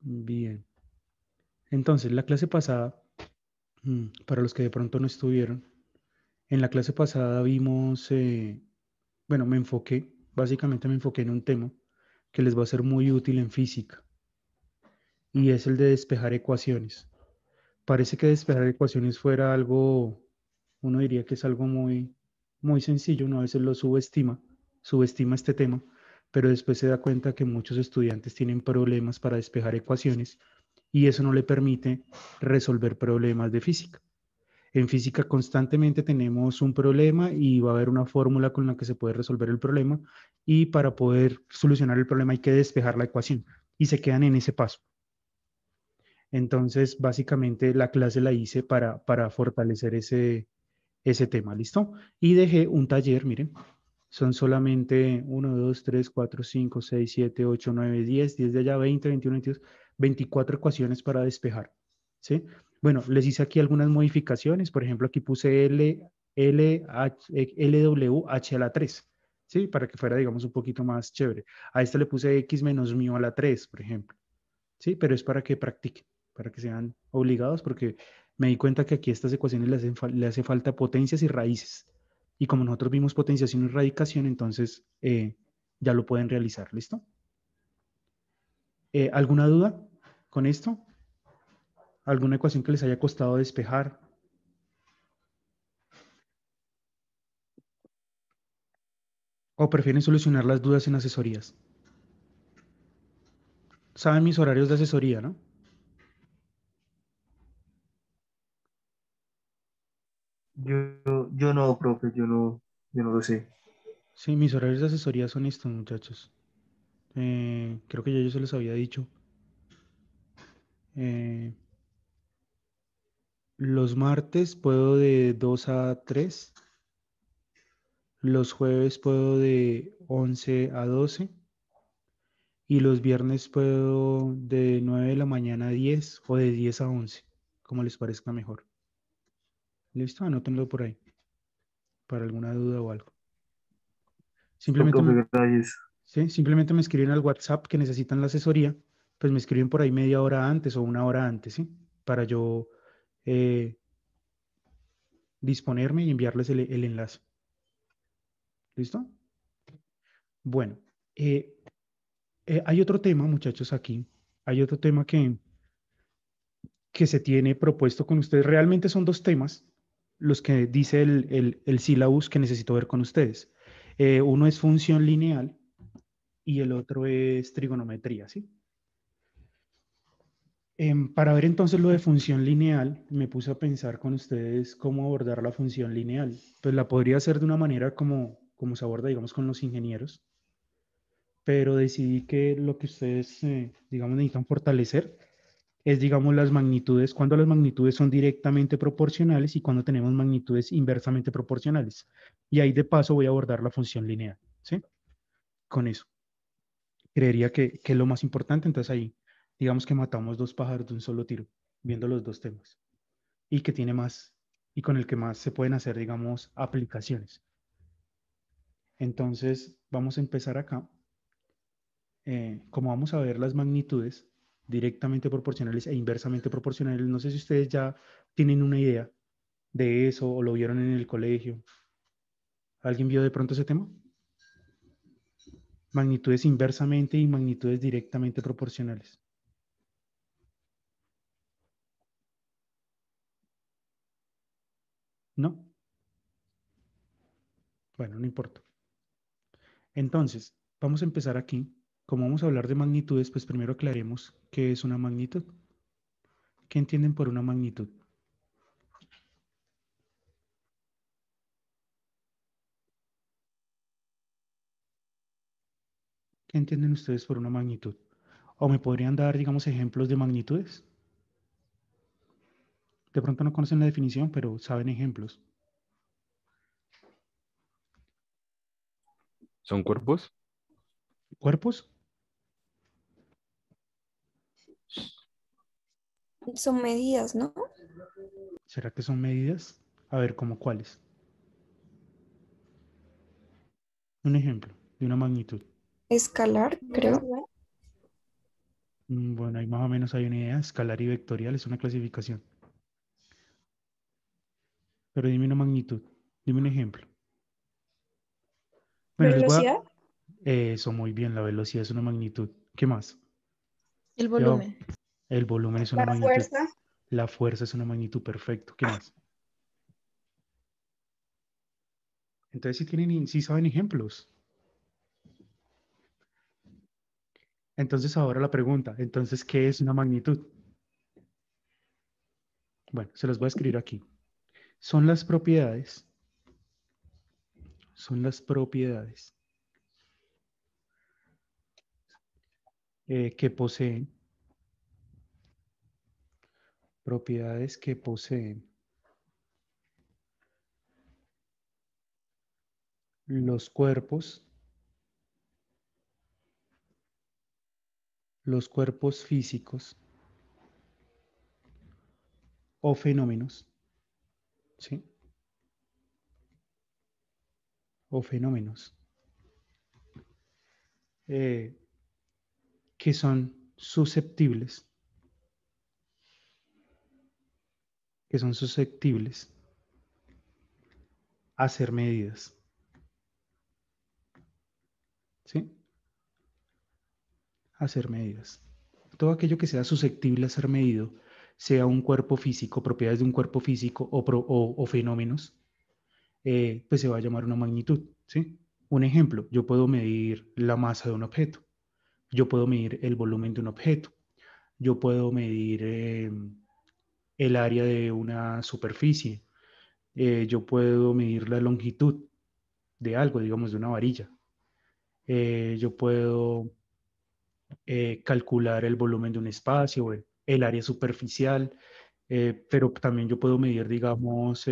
Bien. Entonces, la clase pasada, para los que de pronto no estuvieron, en la clase pasada vimos, bueno, básicamente me enfoqué en un tema que les va a ser muy útil en física y es el de despejar ecuaciones. Parece que despejar ecuaciones fuera algo, uno diría que es algo muy sencillo, uno a veces lo subestima este tema, pero después se da cuenta que muchos estudiantes tienen problemas para despejar ecuaciones y eso no le permite resolver problemas de física. En física constantemente tenemos un problema y va a haber una fórmula con la que se puede resolver el problema y para poder solucionar el problema hay que despejar la ecuación y se quedan en ese paso. Entonces, básicamente la clase la hice para fortalecer ese tema, ¿listo? Y dejé un taller, miren, son solamente 1, 2, 3, 4, 5, 6, 7, 8, 9, 10 de allá 20, 21, 22, 24 ecuaciones para despejar, ¿sí? Bueno, les hice aquí algunas modificaciones, por ejemplo, aquí puse LW, H a la 3, ¿sí? Para que fuera, digamos, un poquito más chévere. A esta le puse X menos μ a la 3, por ejemplo. ¿Sí? Pero es para que practiquen, para que sean obligados, porque me di cuenta que aquí a estas ecuaciones le hace falta potencias y raíces. Y como nosotros vimos potenciación y radicación, entonces ya lo pueden realizar. ¿Listo? ¿Alguna duda con esto? ¿Alguna ecuación que les haya costado despejar? ¿O prefieren solucionar las dudas en asesorías? Saben mis horarios de asesoría, ¿no? Yo no, profe, yo no lo sé. Sí, mis horarios de asesoría son estos, muchachos. Creo que ya yo se los había dicho. Eh, los martes puedo de 2 a 3. Los jueves puedo de 11 a 12 y los viernes puedo de 9 de la mañana a 10 o de 10 a 11, como les parezca mejor. Listo, anótenlo por ahí para alguna duda o algo. Listo, Simplemente profe, me, gracias. ¿sí? Simplemente me escriben al WhatsApp que necesitan la asesoría, pues me escriben por ahí media hora antes o una hora antes, ¿sí? Para yo eh, disponerme y enviarles el enlace. ¿Listo? Bueno, eh, hay otro tema, muchachos, aquí. Hay otro tema que se tiene propuesto con ustedes. Realmente son dos temas los que dice el sílabus que necesito ver con ustedes. Uno es función lineal y el otro es trigonometría, ¿sí? Para ver entonces lo de función lineal, me puse a pensar con ustedes cómo abordar la función lineal. Pues la podría hacer de una manera como se aborda, digamos, con los ingenieros, pero decidí que lo que ustedes, digamos, necesitan fortalecer es, digamos, las magnitudes, cuando las magnitudes son directamente proporcionales y cuando tenemos magnitudes inversamente proporcionales. Y ahí de paso voy a abordar la función lineal, ¿sí? Con eso. Creería que es lo más importante, entonces ahí, digamos que matamos dos pájaros de un solo tiro, viendo los dos temas. Y que tiene más, y con el que más se pueden hacer, digamos, aplicaciones. Entonces, vamos a empezar acá. Como vamos a ver las magnitudes directamente proporcionales e inversamente proporcionales, no sé si ustedes ya tienen una idea de eso o lo vieron en el colegio. ¿Alguien vio de pronto ese tema? Magnitudes inversamente y magnitudes directamente proporcionales. ¿No? Bueno, no importa. Entonces, vamos a empezar aquí. Como vamos a hablar de magnitudes, pues primero aclaremos qué es una magnitud. ¿Qué entienden por una magnitud? ¿Qué entienden ustedes por una magnitud? ¿O me podrían dar, digamos, ejemplos de magnitudes? De pronto no conocen la definición, pero saben ejemplos. ¿Son cuerpos? ¿Cuerpos? Son medidas, ¿no? ¿Será que son medidas? A ver, ¿cómo cuáles? Un ejemplo de una magnitud. Escalar, creo. Bueno, ahí más o menos hay una idea. Escalar y vectorial es una clasificación. Pero dime una magnitud, dime un ejemplo. Bueno, les voy a... Velocidad, Eso, muy bien, la velocidad es una magnitud. ¿Qué más? El Ya va- volumen. El volumen es una la magnitud. fuerza, La fuerza es una magnitud, perfecto. ¿Qué más? Entonces, si tienen, si saben ejemplos. Entonces, ahora la pregunta, entonces, ¿qué es una magnitud? Bueno, se los voy a escribir aquí. Son las propiedades, son las propiedades que poseen, propiedades que poseen los cuerpos físicos o fenómenos, ¿sí? O fenómenos eh, que son susceptibles, que son susceptibles a ser medidas, ¿sí? A ser medidas. Todo aquello que sea susceptible a ser medido, sea un cuerpo físico, propiedades de un cuerpo físico o fenómenos, pues se va a llamar una magnitud, ¿sí? Un ejemplo, yo puedo medir la masa de un objeto, yo puedo medir el volumen de un objeto, yo puedo medir el área de una superficie, yo puedo medir la longitud de algo, digamos, de una varilla. Yo puedo calcular el volumen de un espacio, el área superficial, pero también yo puedo medir, digamos,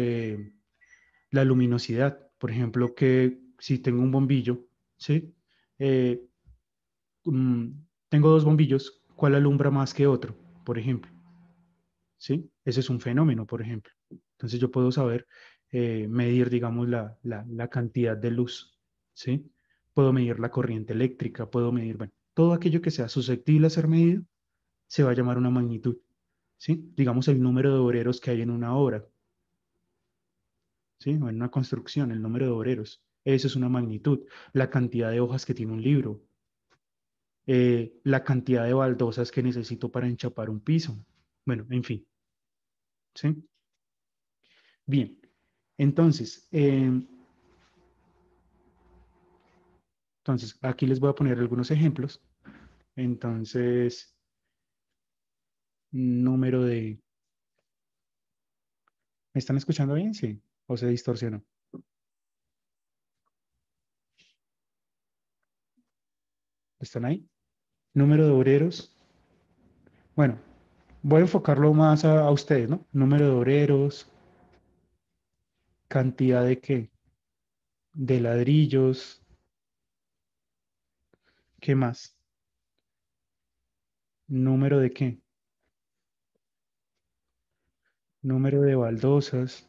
la luminosidad. Por ejemplo, que si tengo un bombillo, ¿sí? Eh, mm, tengo dos bombillos, ¿cuál alumbra más que otro? Por ejemplo, ¿sí? Ese es un fenómeno, por ejemplo. Entonces yo puedo saber medir, digamos, la cantidad de luz, ¿sí? Puedo medir la corriente eléctrica, puedo medir, bueno, todo aquello que sea susceptible a ser medido se va a llamar una magnitud, ¿sí? Digamos el número de obreros que hay en una obra, ¿sí? O en una construcción, el número de obreros. Eso es una magnitud. La cantidad de hojas que tiene un libro, la cantidad de baldosas que necesito para enchapar un piso. Bueno, en fin, ¿sí? Bien, entonces, entonces aquí les voy a poner algunos ejemplos. Entonces, número de... ¿Me están escuchando bien? Sí. ¿O se distorsionó? ¿Están ahí? Número de obreros. Bueno, voy a enfocarlo más a ustedes, ¿no? Número de obreros, cantidad de qué, de ladrillos, ¿qué más? Número de qué, número de baldosas.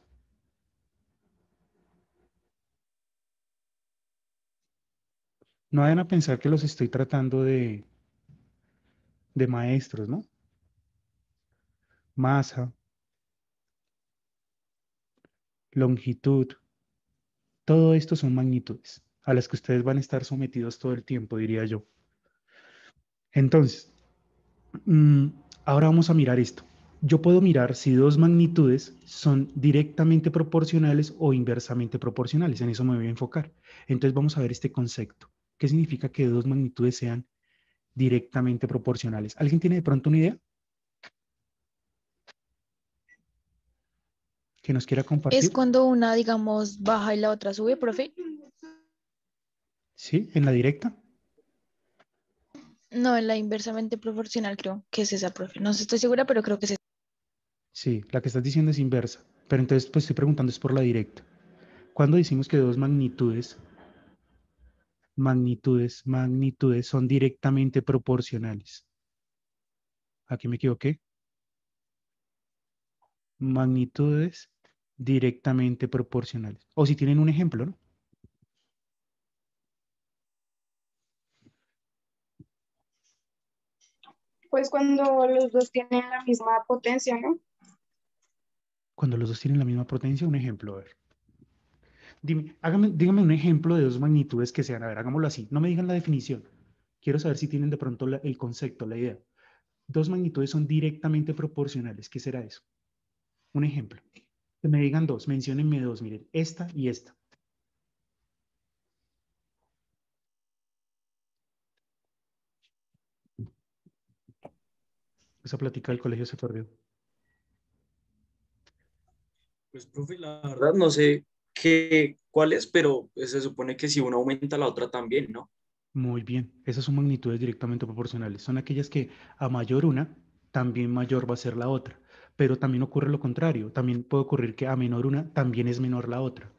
No vayan a pensar que los estoy tratando de maestros, ¿no? Masa, longitud, todo esto son magnitudes a las que ustedes van a estar sometidos todo el tiempo, diría yo. Entonces, mm, ahora vamos a mirar esto. Yo puedo mirar si dos magnitudes son directamente proporcionales o inversamente proporcionales. En eso me voy a enfocar. Entonces vamos a ver este concepto. ¿Qué significa que dos magnitudes sean directamente proporcionales? ¿Alguien tiene de pronto una idea que nos quiera Es compartir? cuando una, digamos, baja y la otra sube, profe. ¿Sí? ¿En la directa? No, en la inversamente proporcional creo que es esa, profe. No estoy segura, pero creo que es esa. Sí, la que estás diciendo es inversa. Pero entonces, pues estoy preguntando es por la directa. ¿Cuándo decimos que dos magnitudes son directamente proporcionales? Aquí me equivoqué. Magnitudes directamente proporcionales. O si tienen un ejemplo, ¿no? Pues cuando los dos tienen la misma potencia, ¿no? Cuando los dos tienen la misma potencia, un ejemplo, a ver. Dígame un ejemplo de dos magnitudes que sean, a ver, hagámoslo así. No me digan la definición. Quiero saber si tienen de pronto el concepto, la idea. Dos magnitudes son directamente proporcionales. ¿Qué será eso? Un ejemplo. Que me digan dos, menciónenme dos, miren, esta y esta. Esa plática del colegio se perdió. Pues, profe, la verdad no sé cuál es, pero pues, se supone que si una aumenta, la otra también, ¿no? Muy bien, esas son magnitudes directamente proporcionales. Son aquellas que a mayor una, también mayor va a ser la otra. Pero también ocurre lo contrario. También puede ocurrir que a menor una, también es menor la otra.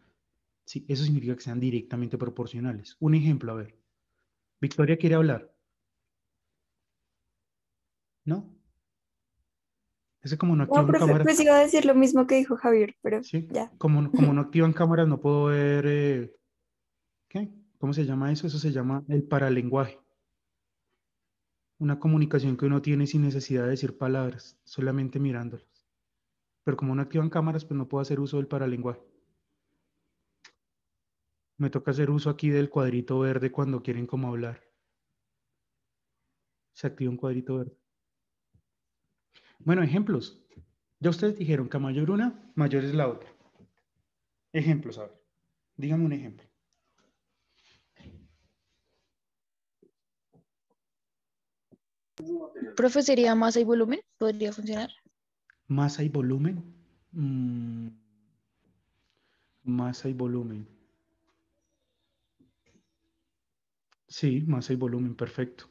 Sí, eso significa que sean directamente proporcionales. Un ejemplo, a ver. Victoria quiere hablar. ¿No? Ese como no No, activan profe, cámaras. pues iba a decir lo mismo que dijo Javier, pero Sí, ya. como no activan cámaras, no puedo ver. ¿Qué? ¿Cómo se llama eso? Eso se llama el paralenguaje. Una comunicación que uno tiene sin necesidad de decir palabras, solamente mirándolas. Pero como no activan cámaras, pues no puedo hacer uso del paralenguaje. Me toca hacer uso aquí del cuadrito verde cuando quieren como hablar. Se activa un cuadrito verde. Bueno, ejemplos. Ya ustedes dijeron que a mayor una, mayor es la otra. Ejemplos, a ver. Díganme un ejemplo. Profe, ¿sería masa y volumen? ¿Podría funcionar? Masa y volumen. Mm, masa y volumen. Sí, masa y volumen, perfecto.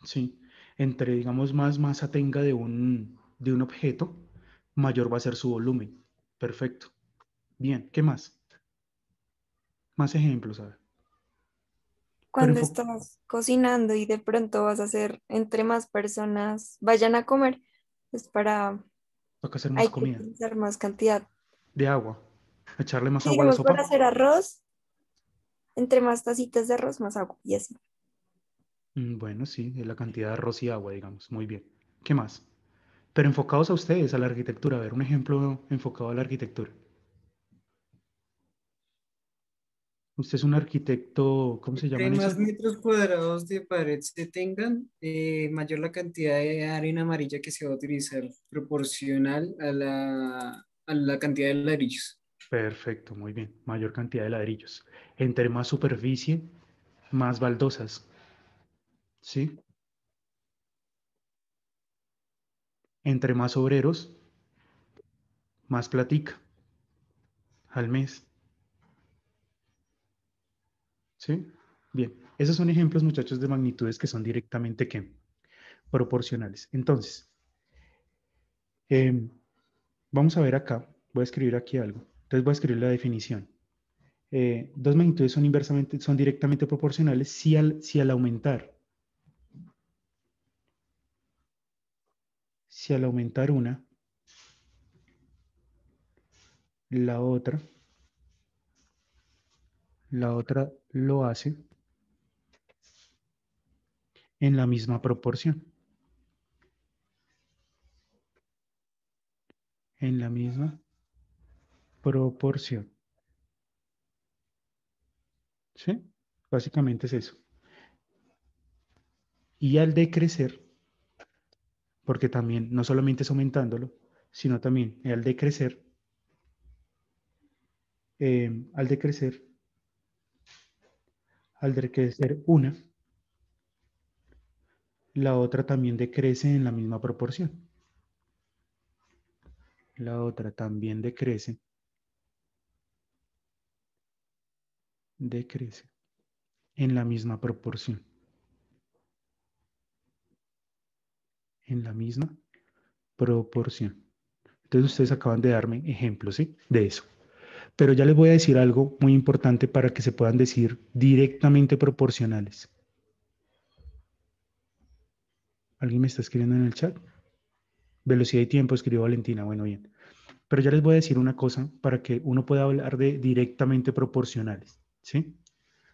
Sí. Entre, digamos, más masa tenga de un objeto, mayor va a ser su volumen. Perfecto. Bien, ¿qué más? Más ejemplos, a ver. Pero Cuando estás cocinando y de pronto vas a hacer entre más personas vayan a comer, pues toca hacer más hay que comida. utilizar más cantidad. De agua. Echarle más Sí, agua a la digamos, para sopa. hacer arroz, entre más tacitas de arroz, más agua y así. Bueno, sí, de la cantidad de arroz y agua, digamos. Muy bien. ¿Qué más? Pero enfocados a ustedes, a la arquitectura. A ver, un ejemplo enfocado a la arquitectura. Usted es un arquitecto, ¿cómo se Entre llaman más eso? metros cuadrados de pared se tengan, mayor la cantidad de arena amarilla que se va a utilizar, proporcional a la cantidad de ladrillos. Perfecto, muy bien. Mayor cantidad de ladrillos. Entre más superficie, más baldosas. ¿Sí? Entre más obreros, más platica al mes. ¿Sí? Bien. Esos son ejemplos, muchachos, de magnitudes que son directamente ¿qué? Proporcionales. Entonces, vamos a ver acá. Voy a escribir aquí algo. Entonces voy a escribir la definición. Dos magnitudes son directamente proporcionales si al aumentar una, la otra lo hace en la misma proporción. En la misma proporción. ¿Sí? Básicamente es eso. Y al decrecer, porque también no solamente es aumentándolo, sino también al decrecer, una, la otra también decrece en la misma proporción. La otra también decrece en la misma proporción. En la misma proporción. Entonces ustedes acaban de darme ejemplos, ¿sí? De eso. Pero ya les voy a decir algo muy importante para que se puedan decir directamente proporcionales. ¿Alguien me está escribiendo en el chat? Velocidad y tiempo, escribió Valentina. Bueno, bien. Pero ya les voy a decir una cosa para que uno pueda hablar de directamente proporcionales, ¿sí?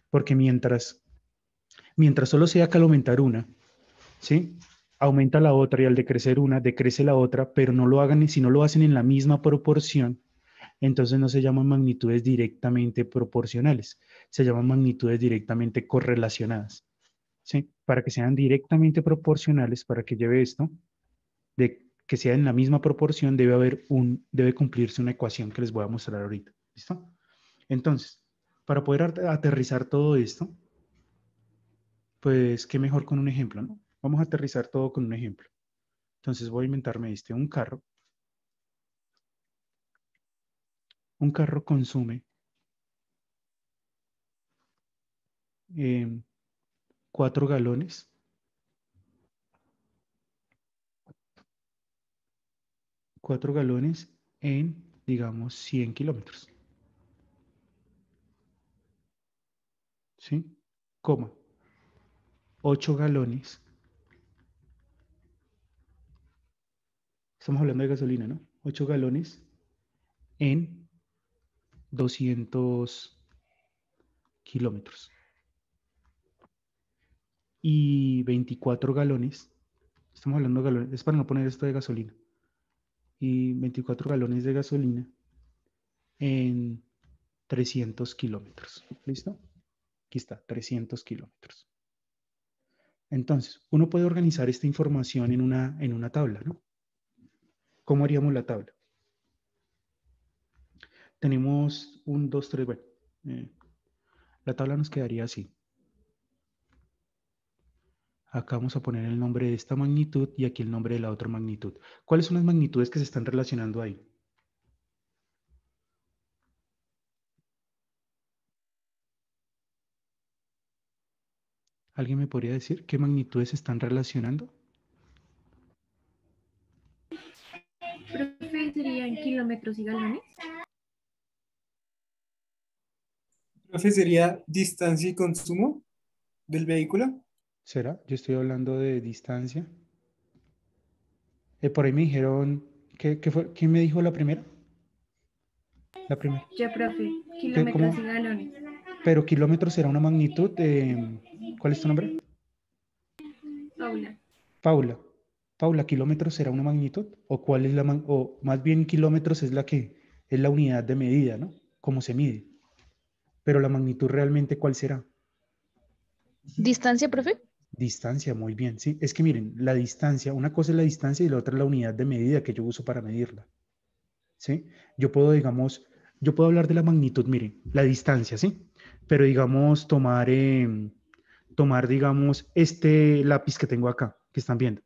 Porque mientras solo sea que al aumentar una, ¿sí? aumenta la otra y al decrecer una, decrece la otra, pero no lo hagan, si no lo hacen en la misma proporción, entonces no se llaman magnitudes directamente proporcionales, se llaman magnitudes directamente correlacionadas. ¿Sí? Para que sean directamente proporcionales, para que lleve esto, de que sea en la misma proporción, debe cumplirse una ecuación que les voy a mostrar ahorita. ¿Listo? Entonces, para poder aterrizar todo esto, pues qué mejor con un ejemplo, ¿no? Vamos a aterrizar todo con un ejemplo. Entonces voy a inventarme un carro. Un carro consume 4 galones. 4 galones en, digamos, 100 kilómetros. ¿Sí? Coma. 8 galones. Estamos hablando de gasolina, ¿no? 8 galones en 200 kilómetros. Y 24 galones. Estamos hablando de galones. Es para no poner esto de gasolina. Y 24 galones de gasolina en 300 kilómetros. ¿Listo? Aquí está, 300 kilómetros. Entonces, uno puede organizar esta información en una tabla, ¿no? ¿Cómo haríamos la tabla? Tenemos 1, 2, 3, bueno. La tabla nos quedaría así. Acá vamos a poner el nombre de esta magnitud y aquí el nombre de la otra magnitud. ¿Cuáles son las magnitudes que se están relacionando ahí? ¿Alguien me podría decir qué magnitudes se están relacionando? Profe, ¿serían kilómetros y galones? Profe, ¿sería distancia y consumo del vehículo? ¿Será? Yo estoy hablando de distancia. Por ahí me dijeron, ¿qué fue? ¿Quién me dijo la primera? La primera. Ya, profe, ¿Qué, kilómetros cómo? y galones. Pero kilómetros será una magnitud. ¿Cuál es tu nombre? Paula. Paula. Paula, ¿kilómetros será una magnitud? ¿O cuál es o más bien kilómetros es es la unidad de medida, ¿no? ¿Cómo se mide? Pero la magnitud realmente, ¿cuál será? ¿Distancia, profe? Distancia, muy bien. Sí, es que miren, la distancia, una cosa es la distancia y la otra es la unidad de medida que yo uso para medirla. ¿Sí? Yo puedo, digamos, yo puedo hablar de la magnitud, miren, la distancia, ¿sí? Pero digamos, tomar, digamos, este lápiz que tengo acá, que están viendo,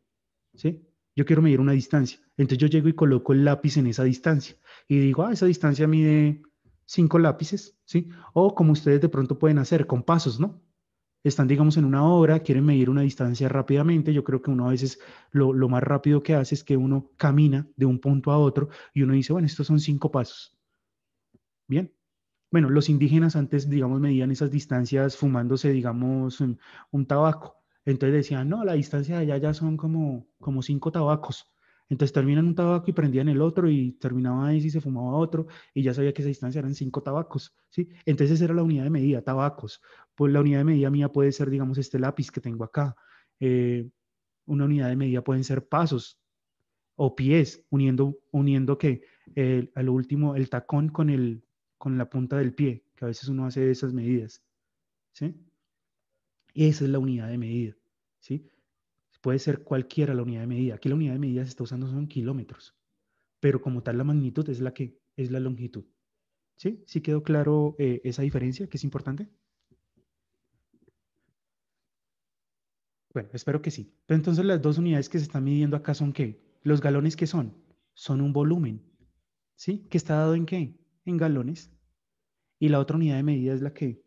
¿sí? Yo quiero medir una distancia. Entonces yo llego y coloco el lápiz en esa distancia y digo, esa distancia mide 5 lápices, ¿sí? O como ustedes de pronto pueden hacer con pasos, ¿no? Están, digamos, en una obra, quieren medir una distancia rápidamente. Yo creo que uno a veces lo más rápido que hace es que uno camina de un punto a otro y uno dice, bueno, estos son 5 pasos. Bien. Bueno, los indígenas antes, digamos, medían esas distancias fumándose, digamos, un tabaco. Entonces decían, no, la distancia de allá ya son como 5 tabacos. Entonces terminan un tabaco y prendían el otro y terminaba ese y se fumaba otro y ya sabía que esa distancia eran 5 tabacos, ¿sí? Entonces esa era la unidad de medida, tabacos. Pues la unidad de medida mía puede ser, digamos, este lápiz que tengo acá. Una unidad de medida pueden ser pasos o pies, uniendo que a lo último el tacón con la punta del pie, que a veces uno hace esas medidas, ¿sí? Y esa es la unidad de medida, ¿sí? Puede ser cualquiera la unidad de medida. Aquí la unidad de medida se está usando son kilómetros, pero como tal la magnitud es la que es la longitud, ¿sí? ¿Sí quedó claro esa diferencia que es importante? Bueno, espero que sí. Pero entonces las dos unidades que se están midiendo acá son ¿qué? Los galones ¿qué son? Son un volumen, ¿sí? ¿Que está dado en qué? En galones. Y la otra unidad de medida es la que,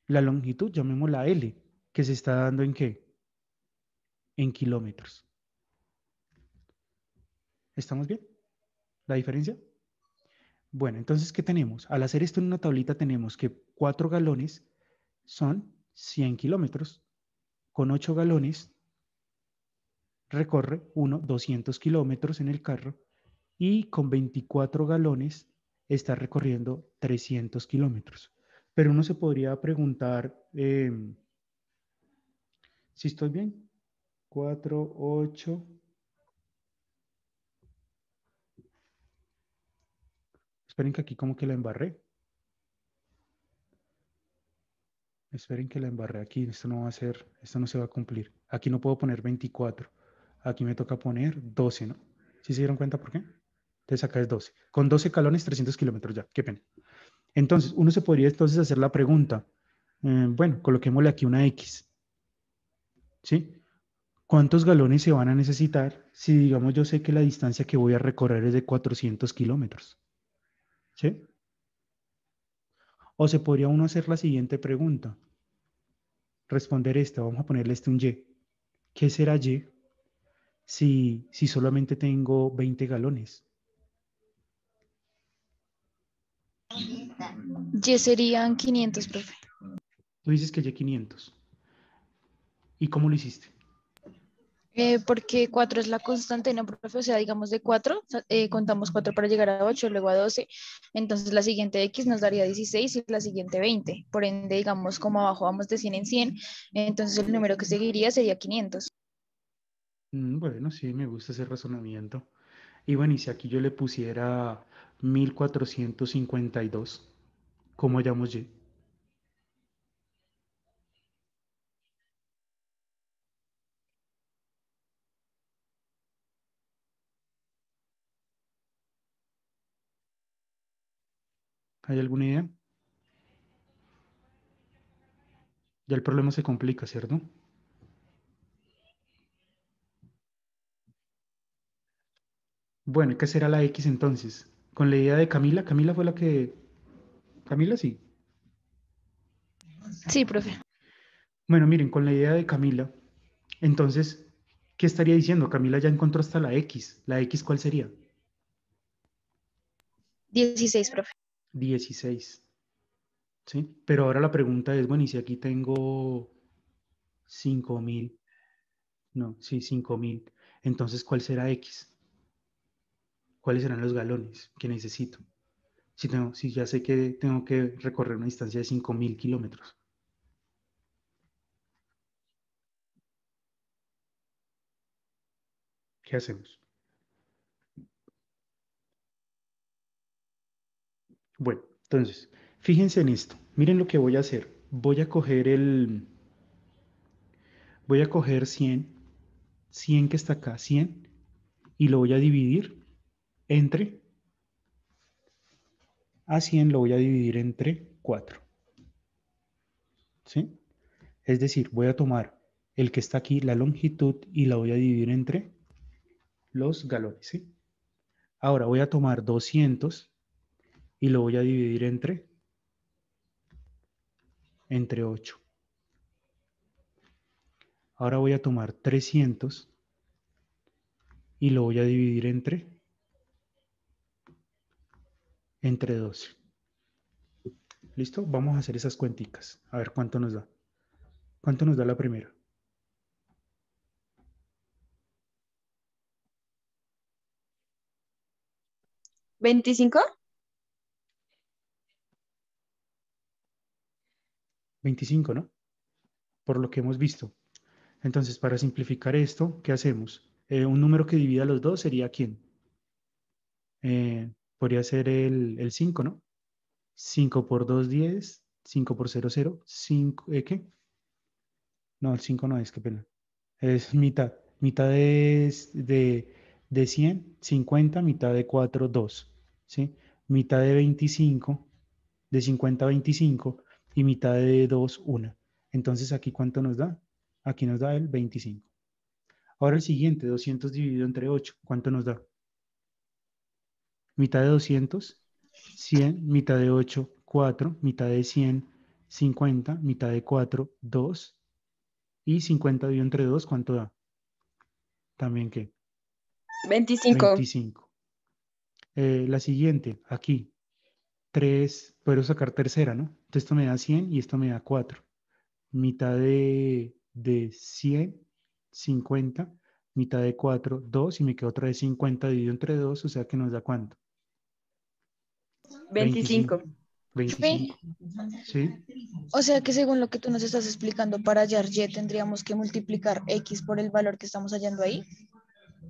la longitud, llamémosla L, que se está dando en qué? En kilómetros. ¿Estamos bien? ¿La diferencia? Bueno, entonces, ¿qué tenemos? Al hacer esto en una tablita tenemos que 4 galones son 100 kilómetros. Con 8 galones recorre uno 200 kilómetros en el carro y con 24 galones está recorriendo 300 kilómetros. Pero uno se podría preguntar si estoy bien. 4, 8. Esperen que aquí como que la embarré. Esperen que la embarré aquí. Esto no va a ser, esto no se va a cumplir. Aquí no puedo poner 24. Aquí me toca poner 12, ¿no? ¿Sí se dieron cuenta por qué? Entonces acá es 12. Con 12 calones, 300 kilómetros ya. Qué pena. Entonces, uno se podría entonces hacer la pregunta. Bueno, coloquémosle aquí una X. ¿Sí? ¿Cuántos galones se van a necesitar si, digamos, yo sé que la distancia que voy a recorrer es de 400 kilómetros? ¿Sí? O se podría uno hacer la siguiente pregunta. Responder esta, vamos a ponerle un Y. ¿Qué será Y si solamente tengo 20 galones? Y serían 500, profe. Tú dices que Y 500. ¿Y cómo lo hiciste? Porque 4 es la constante, ¿no, profe? O sea, digamos de 4, contamos 4 para llegar a 8, luego a 12. Entonces la siguiente X nos daría 16 y la siguiente 20. Por ende, digamos, como abajo vamos de 100 en 100, entonces el número que seguiría sería 500. Bueno, sí, me gusta ese razonamiento. Y bueno, y si aquí yo le pusiera 1452, ¿cómo hallamos Y? ¿Hay alguna idea? Ya el problema se complica, ¿cierto? Bueno, ¿y qué será la X entonces? Con la idea de Camila, Camila fue la que... Camila sí. Sí, profe. Bueno, miren, con la idea de Camila, entonces, ¿qué estaría diciendo? Camila ya encontró hasta la X. ¿La X cuál sería? 16, profe. 16. ¿Sí? Pero ahora la pregunta es, bueno, ¿y si aquí tengo 5000? No, sí, 5000. Entonces, ¿cuál será X? ¿Cuáles serán los galones que necesito? Si ya sé que tengo que recorrer una distancia de 5000 kilómetros. ¿Qué hacemos? Bueno, entonces, fíjense en esto. Miren lo que voy a hacer. Voy a coger 100 que está acá, 100, y lo voy a dividir a 100 lo voy a dividir entre 4. ¿Sí? Es decir, voy a tomar el que está aquí, la longitud, y la voy a dividir entre los galones, ¿sí? Ahora voy a tomar 200 y lo voy a dividir entre 8. Ahora voy a tomar 300 y lo voy a dividir entre 12. ¿Listo? Vamos a hacer esas cuenticas. A ver cuánto nos da. ¿Cuánto nos da la primera? 25. 25, ¿no? Por lo que hemos visto. Entonces, para simplificar esto, ¿qué hacemos? Un número que divida los dos sería ¿quién? Podría ser el 5, ¿no? 5 por 2, 10. 5 por 0, 0. 5, ¿qué? No, el 5 no es, qué pena. Es mitad. Mitad de 100, 50. Mitad de 4, 2. ¿Sí? Mitad de 25, de 50 a 25. Y mitad de 2, 1. Entonces, ¿aquí cuánto nos da? Aquí nos da el 25. Ahora el siguiente, 200 dividido entre 8. ¿Cuánto nos da? Mitad de 200, 100. Mitad de 8, 4. Mitad de 100, 50. Mitad de 4, 2. Y 50 dividido entre 2, ¿cuánto da? También, ¿qué? 25. 25. La siguiente, aquí, 3, puedo sacar tercera, ¿no? Entonces esto me da 100 y esto me da 4. Mitad de 100, 50. Mitad de 4, 2. Y me queda otra de 50 dividido entre 2, o sea que nos da ¿cuánto? 25. 25. ¿Sí? O sea que según lo que tú nos estás explicando, para hallar y tendríamos que multiplicar x por el valor que estamos hallando ahí.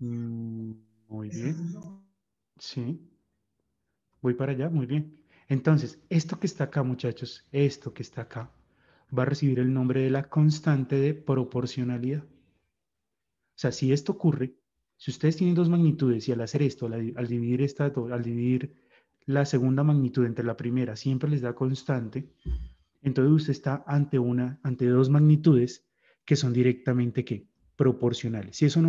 Muy bien. Sí. Voy para allá, muy bien. Entonces, esto que está acá, muchachos, esto que está acá, va a recibir el nombre de la constante de proporcionalidad. O sea, si esto ocurre, si ustedes tienen dos magnitudes y al hacer esto, al dividir al dividir la segunda magnitud entre la primera, siempre les da constante, entonces usted está ante dos magnitudes que son directamente ¿qué? Proporcionales. Si eso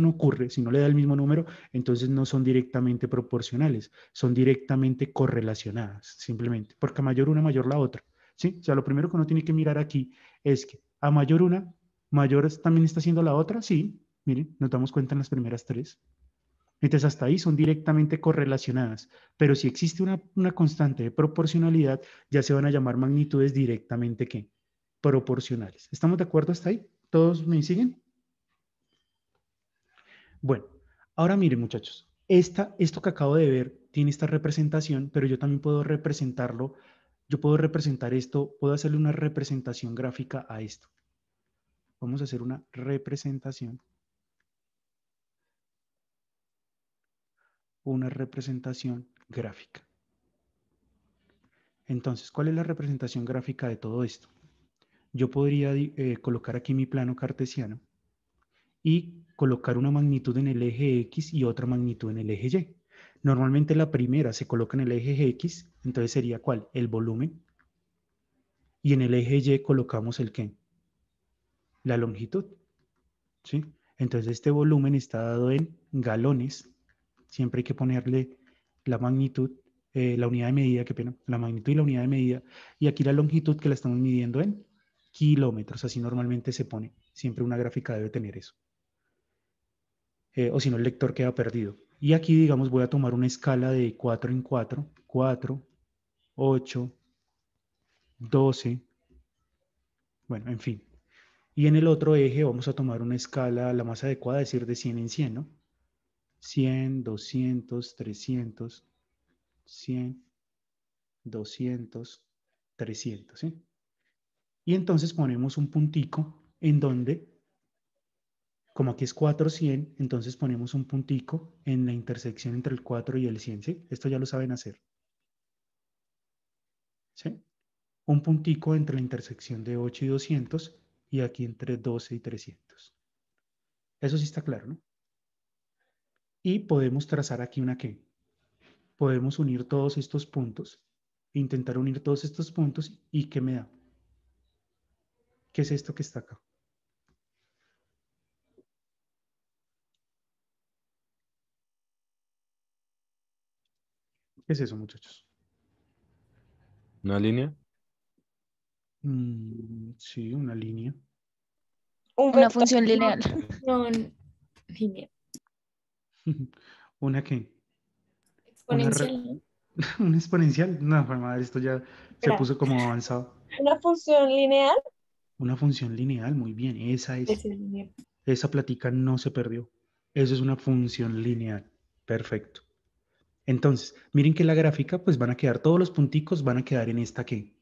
no ocurre, si no le da el mismo número, entonces no son directamente proporcionales, son directamente correlacionadas, simplemente, porque a mayor una, mayor la otra. ¿Sí? O sea, lo primero que uno tiene que mirar aquí es que a mayor una, mayor también está siendo la otra, sí, miren, nos damos cuenta en las primeras tres. Entonces, hasta ahí son directamente correlacionadas. Pero si existe una constante de proporcionalidad, ya se van a llamar magnitudes directamente ¿qué? Proporcionales. ¿Estamos de acuerdo hasta ahí? ¿Todos me siguen? Bueno, ahora miren, muchachos. Esto que acabo de ver tiene esta representación, pero yo también puedo representarlo. Yo puedo representar esto, puedo hacerle una representación gráfica a esto. Vamos a hacer una representación gráfica. Entonces, ¿cuál es la representación gráfica de todo esto? Yo podría colocar aquí mi plano cartesiano y colocar una magnitud en el eje X y otra magnitud en el eje Y. Normalmente la primera se coloca en el eje X, entonces sería ¿cuál? El volumen. Y en el eje Y colocamos el ¿qué? La longitud. ¿Sí? Entonces este volumen está dado en galones. Siempre hay que ponerle la magnitud, la unidad de medida, qué pena, la magnitud y la unidad de medida. Y aquí la longitud que la estamos midiendo en kilómetros. Así normalmente se pone. Siempre una gráfica debe tener eso. O si no, el lector queda perdido. Y aquí, digamos, voy a tomar una escala de 4 en 4, 4, 8, 12, bueno, en fin. Y en el otro eje vamos a tomar una escala, la más adecuada, es decir, de 100 en 100, ¿no? 100, 200, 300, 100, 200, 300, ¿sí? Y entonces ponemos un puntico en donde, como aquí es 400, entonces ponemos un puntico en la intersección entre el 4 y el 100, ¿sí? Esto ya lo saben hacer, ¿sí? Un puntico entre la intersección de 8 y 200 y aquí entre 12 y 300. Eso sí está claro, ¿no? Y podemos trazar aquí una ¿qué? Podemos unir todos estos puntos, intentar unir todos estos puntos y ¿qué me da? ¿Qué es esto que está acá? ¿Qué es eso, muchachos? ¿Una línea? Sí, una línea. Una función lineal. Función lineal. ¿Una qué? Exponencial, ¿no? ¿Un exponencial? No, pues, madre, esto ya se Espera. puso como avanzado. Una función lineal. Una función lineal, muy bien, esa es. Ese es lineal. Esa plática no se perdió. Eso es una función lineal. Perfecto. Entonces, miren que la gráfica, pues van a quedar, todos los punticos van a quedar en esta ¿qué?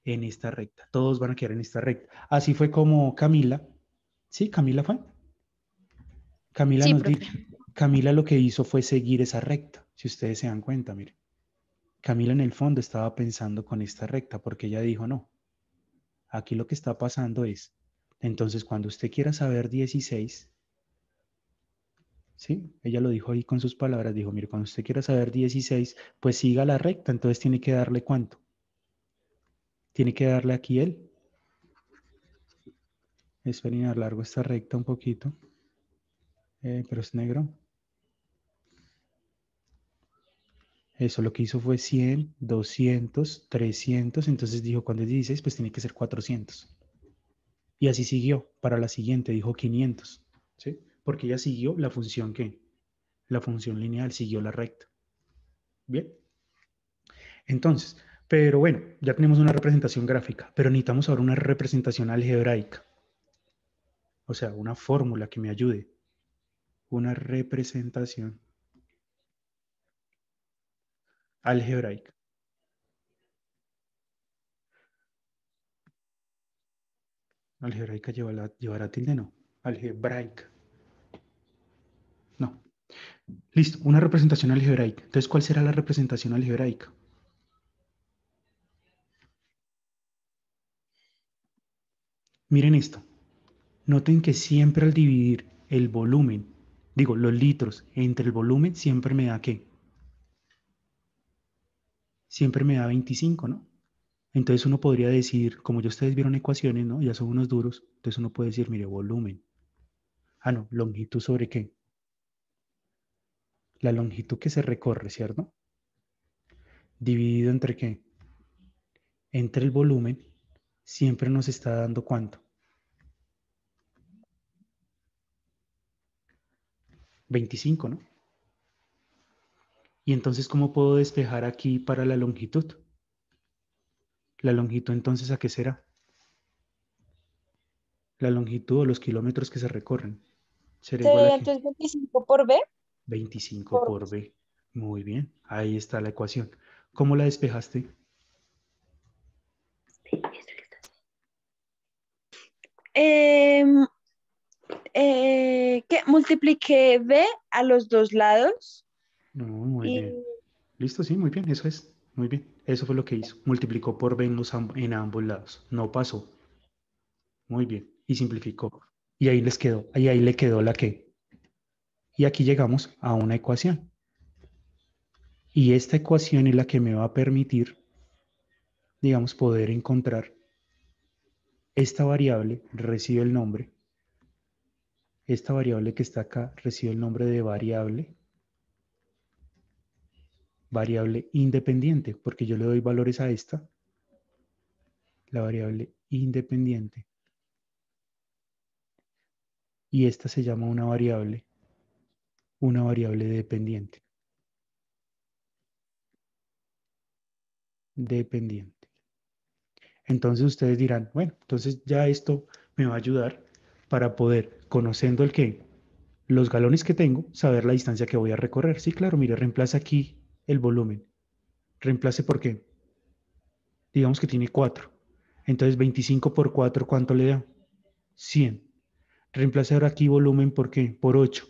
En esta recta. Todos van a quedar en esta recta. Así fue como Camila, ¿sí? Camila fue. Camila Sí, nos profe. dijo, Camila lo que hizo fue seguir esa recta, si ustedes se dan cuenta, miren. Camila en el fondo estaba pensando con esta recta porque ella dijo, no, aquí lo que está pasando es, entonces cuando usted quiera saber 16, ¿sí? Ella lo dijo ahí con sus palabras, dijo, mire, cuando usted quiera saber 16, pues siga la recta, entonces tiene que darle ¿cuánto? Tiene que darle aquí él. Esperen, alargo esta recta un poquito, pero es negro. Eso lo que hizo fue 100, 200, 300, entonces dijo, cuando es 16, pues tiene que ser 400. Y así siguió, para la siguiente dijo 500, ¿sí? Porque ella siguió la función ¿qué? La función lineal, siguió la recta. Bien. Entonces, pero bueno, ya tenemos una representación gráfica, pero necesitamos ahora una representación algebraica. O sea, una fórmula que me ayude. Una representación algebraica. Algebraica llevará tilde, no. Algebraica. No. Listo, una representación algebraica. Entonces, ¿cuál será la representación algebraica? Miren esto. Noten que siempre al dividir el volumen, digo, los litros entre el volumen, siempre me da ¿qué? Siempre me da 25, ¿no? Entonces uno podría decir, como ya ustedes vieron ecuaciones, ¿no? Ya son unos duros, entonces uno puede decir, mire, volumen. Ah, no, longitud sobre qué? La longitud que se recorre, ¿cierto? Dividido entre qué? Entre el volumen, siempre nos está dando ¿cuánto? 25, ¿no? Y entonces, ¿cómo puedo despejar aquí para la longitud? La longitud entonces, ¿a qué será? La longitud o los kilómetros que se recorren. ¿Será igual a Sería qué? entonces 25 por B. 25 Por... por B. Muy bien, ahí está la ecuación. ¿Cómo la despejaste? Em, que multipliqué B a los dos lados No, muy y bien. Listo, sí, muy bien, eso es. Muy bien, eso fue lo que hizo. Multiplicó por B en ambos lados. No pasó. Muy bien. Y simplificó. Y ahí les quedó, ahí le quedó la que. Y aquí llegamos a una ecuación. Y esta ecuación es la que me va a permitir, digamos, poder encontrar esta variable, recibe el nombre. Esta variable que está acá recibe el nombre de variable independiente, porque yo le doy valores a esta, la variable independiente. Y esta se llama una variable dependiente. Dependiente. Entonces ustedes dirán, bueno, entonces ya esto me va a ayudar para poder, conociendo el qué, los galones que tengo, saber la distancia que voy a recorrer. Sí, claro, mire, reemplaza aquí el volumen. Reemplace por qué. Digamos que tiene 4. Entonces 25 por 4, ¿cuánto le da? 100. Reemplace ahora aquí volumen por qué? Por 8.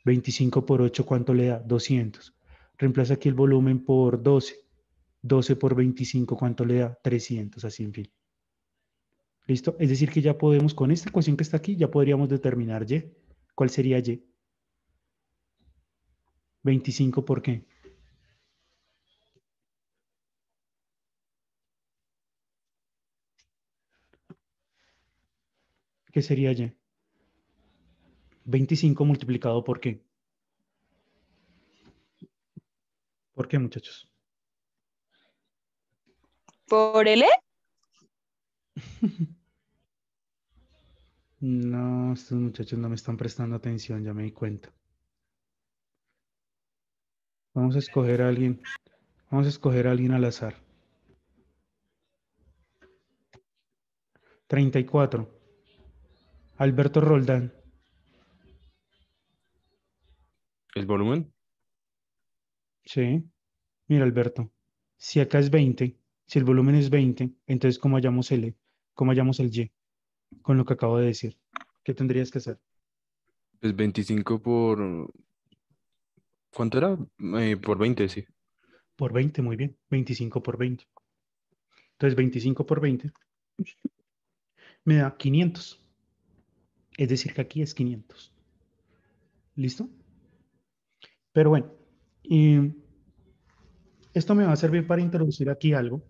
25 por 8, ¿cuánto le da? 200. Reemplaza aquí el volumen por 12. 12 por 25, ¿cuánto le da? 300, así en fin. ¿Listo? Es decir que ya podemos, con esta ecuación que está aquí, ya podríamos determinar Y. ¿Cuál sería Y? 25 por qué. ¿Qué sería Y? 25 multiplicado por qué. ¿Por qué, muchachos? por L. No, estos muchachos no me están prestando atención, ya me di cuenta. Vamos a escoger a alguien. Vamos a escoger a alguien al azar. 34. Alberto Roldán. ¿El volumen? Sí. Mira, Alberto. Si acá es 20, si el volumen es 20, entonces ¿cómo hallamos el E? ¿Cómo hallamos el Y? Con lo que acabo de decir. ¿Qué tendrías que hacer? Pues 25 por... ¿Cuánto era? Por 20, sí. Por 20, muy bien. 25 por 20. Entonces 25 por 20 me da 500. Es decir, que aquí es 500. ¿Listo? Pero bueno, y esto me va a servir para introducir aquí algo.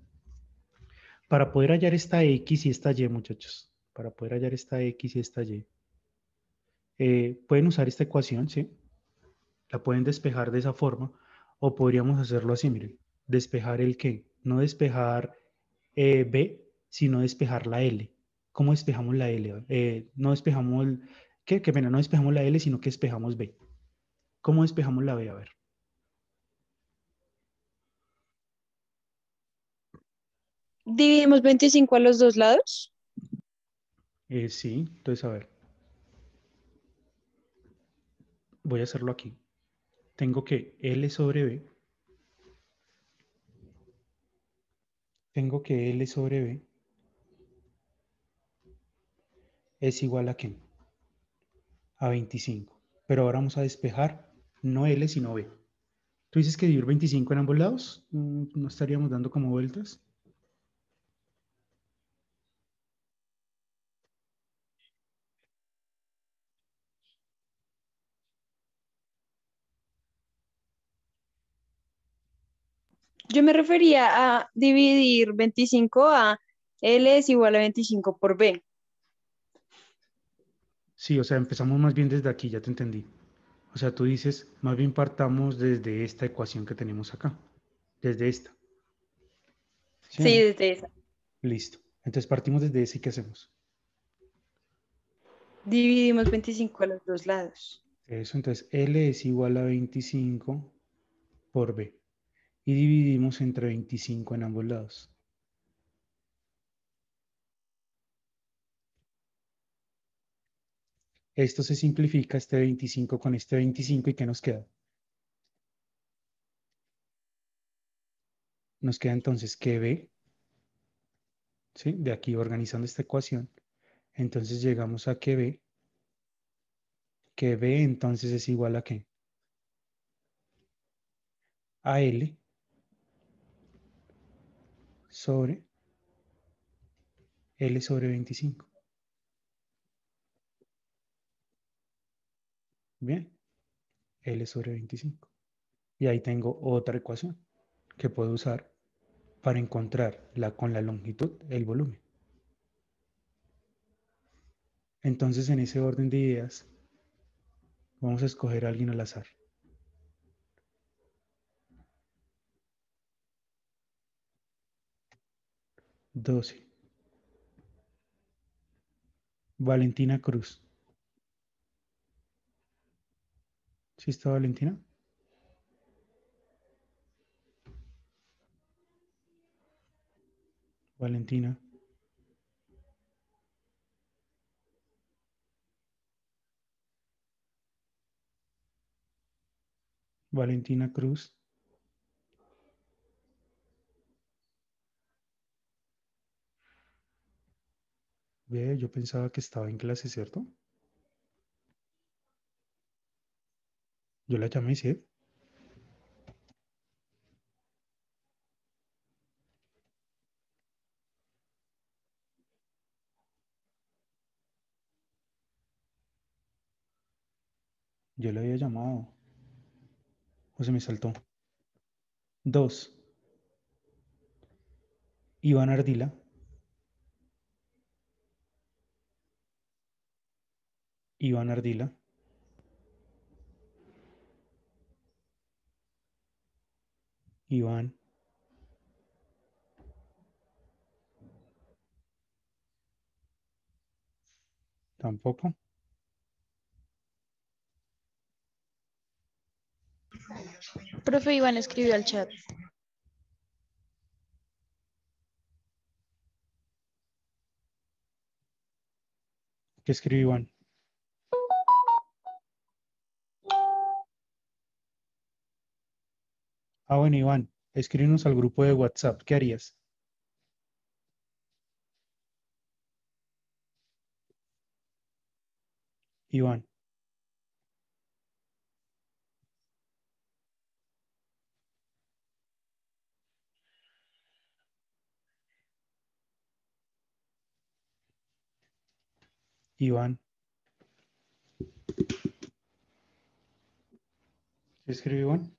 Para poder hallar esta X y esta Y, muchachos. Para poder hallar esta X y esta Y. Pueden usar esta ecuación, ¿sí? La pueden despejar de esa forma. O podríamos hacerlo así, miren. Despejar el qué. No despejar B, sino despejar la L. ¿Cómo despejamos la L? No despejamos ¿qué? Qué pena, no despejamos la L, sino que despejamos B. ¿Cómo despejamos la B? A ver. Dividimos 25 a los dos lados. Sí, entonces a ver. Voy a hacerlo aquí. Tengo que L sobre B. Tengo que L sobre B es igual a ¿qué? A 25. Pero ahora vamos a despejar no L, sino B. ¿Tú dices que dividir 25 en ambos lados? ¿No estaríamos dando como vueltas? Yo me refería a dividir 25 a L es igual a 25 por B. Sí, o sea, empezamos más bien desde aquí, ya te entendí. O sea, tú dices, más bien partamos desde esta ecuación que tenemos acá, desde esta. ¿Sí o Sí, no? desde esa. Listo. Entonces partimos desde ese y ¿qué hacemos? Dividimos 25 a los dos lados. Eso, entonces L es igual a 25 por B. Y dividimos entre 25 en ambos lados. Esto se simplifica, este 25 con este 25, ¿y qué nos queda? Nos queda entonces que B, ¿sí? De aquí organizando esta ecuación, entonces llegamos a que B entonces es igual a ¿qué? A L sobre L sobre 25. Bien, L sobre 25. Y ahí tengo otra ecuación que puedo usar para encontrar con la longitud el volumen. Entonces, en ese orden de ideas, vamos a escoger a alguien al azar. 12. Valentina Cruz. ¿Sí está Valentina? Valentina. Valentina Cruz. Ve, yo pensaba que estaba en clase, ¿cierto? Yo la llamé, ¿sí? Yo le había llamado. O se me saltó. 2. Iván Ardila. Iván Ardila. Iván. Tampoco. Profe Iván escribió al chat. ¿Qué escribe Iván? Ah, bueno, Iván. Escríbenos al grupo de WhatsApp. ¿Qué harías? Iván. Iván. ¿Qué escribe Iván?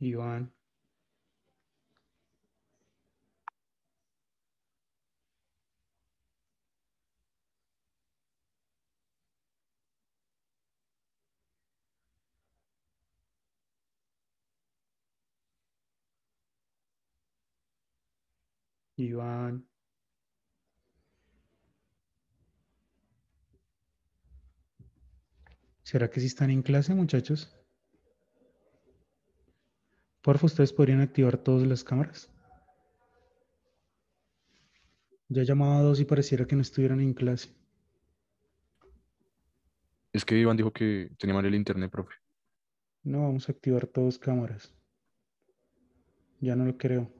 Iván. Iván. ¿Será que sí están en clase, muchachos? Porfa, ¿ustedes podrían activar todas las cámaras? Ya llamaba a dos y pareciera que no estuvieran en clase. Es que Iván dijo que tenía mal el internet, profe. No, vamos a activar todos cámaras. Ya no lo creo.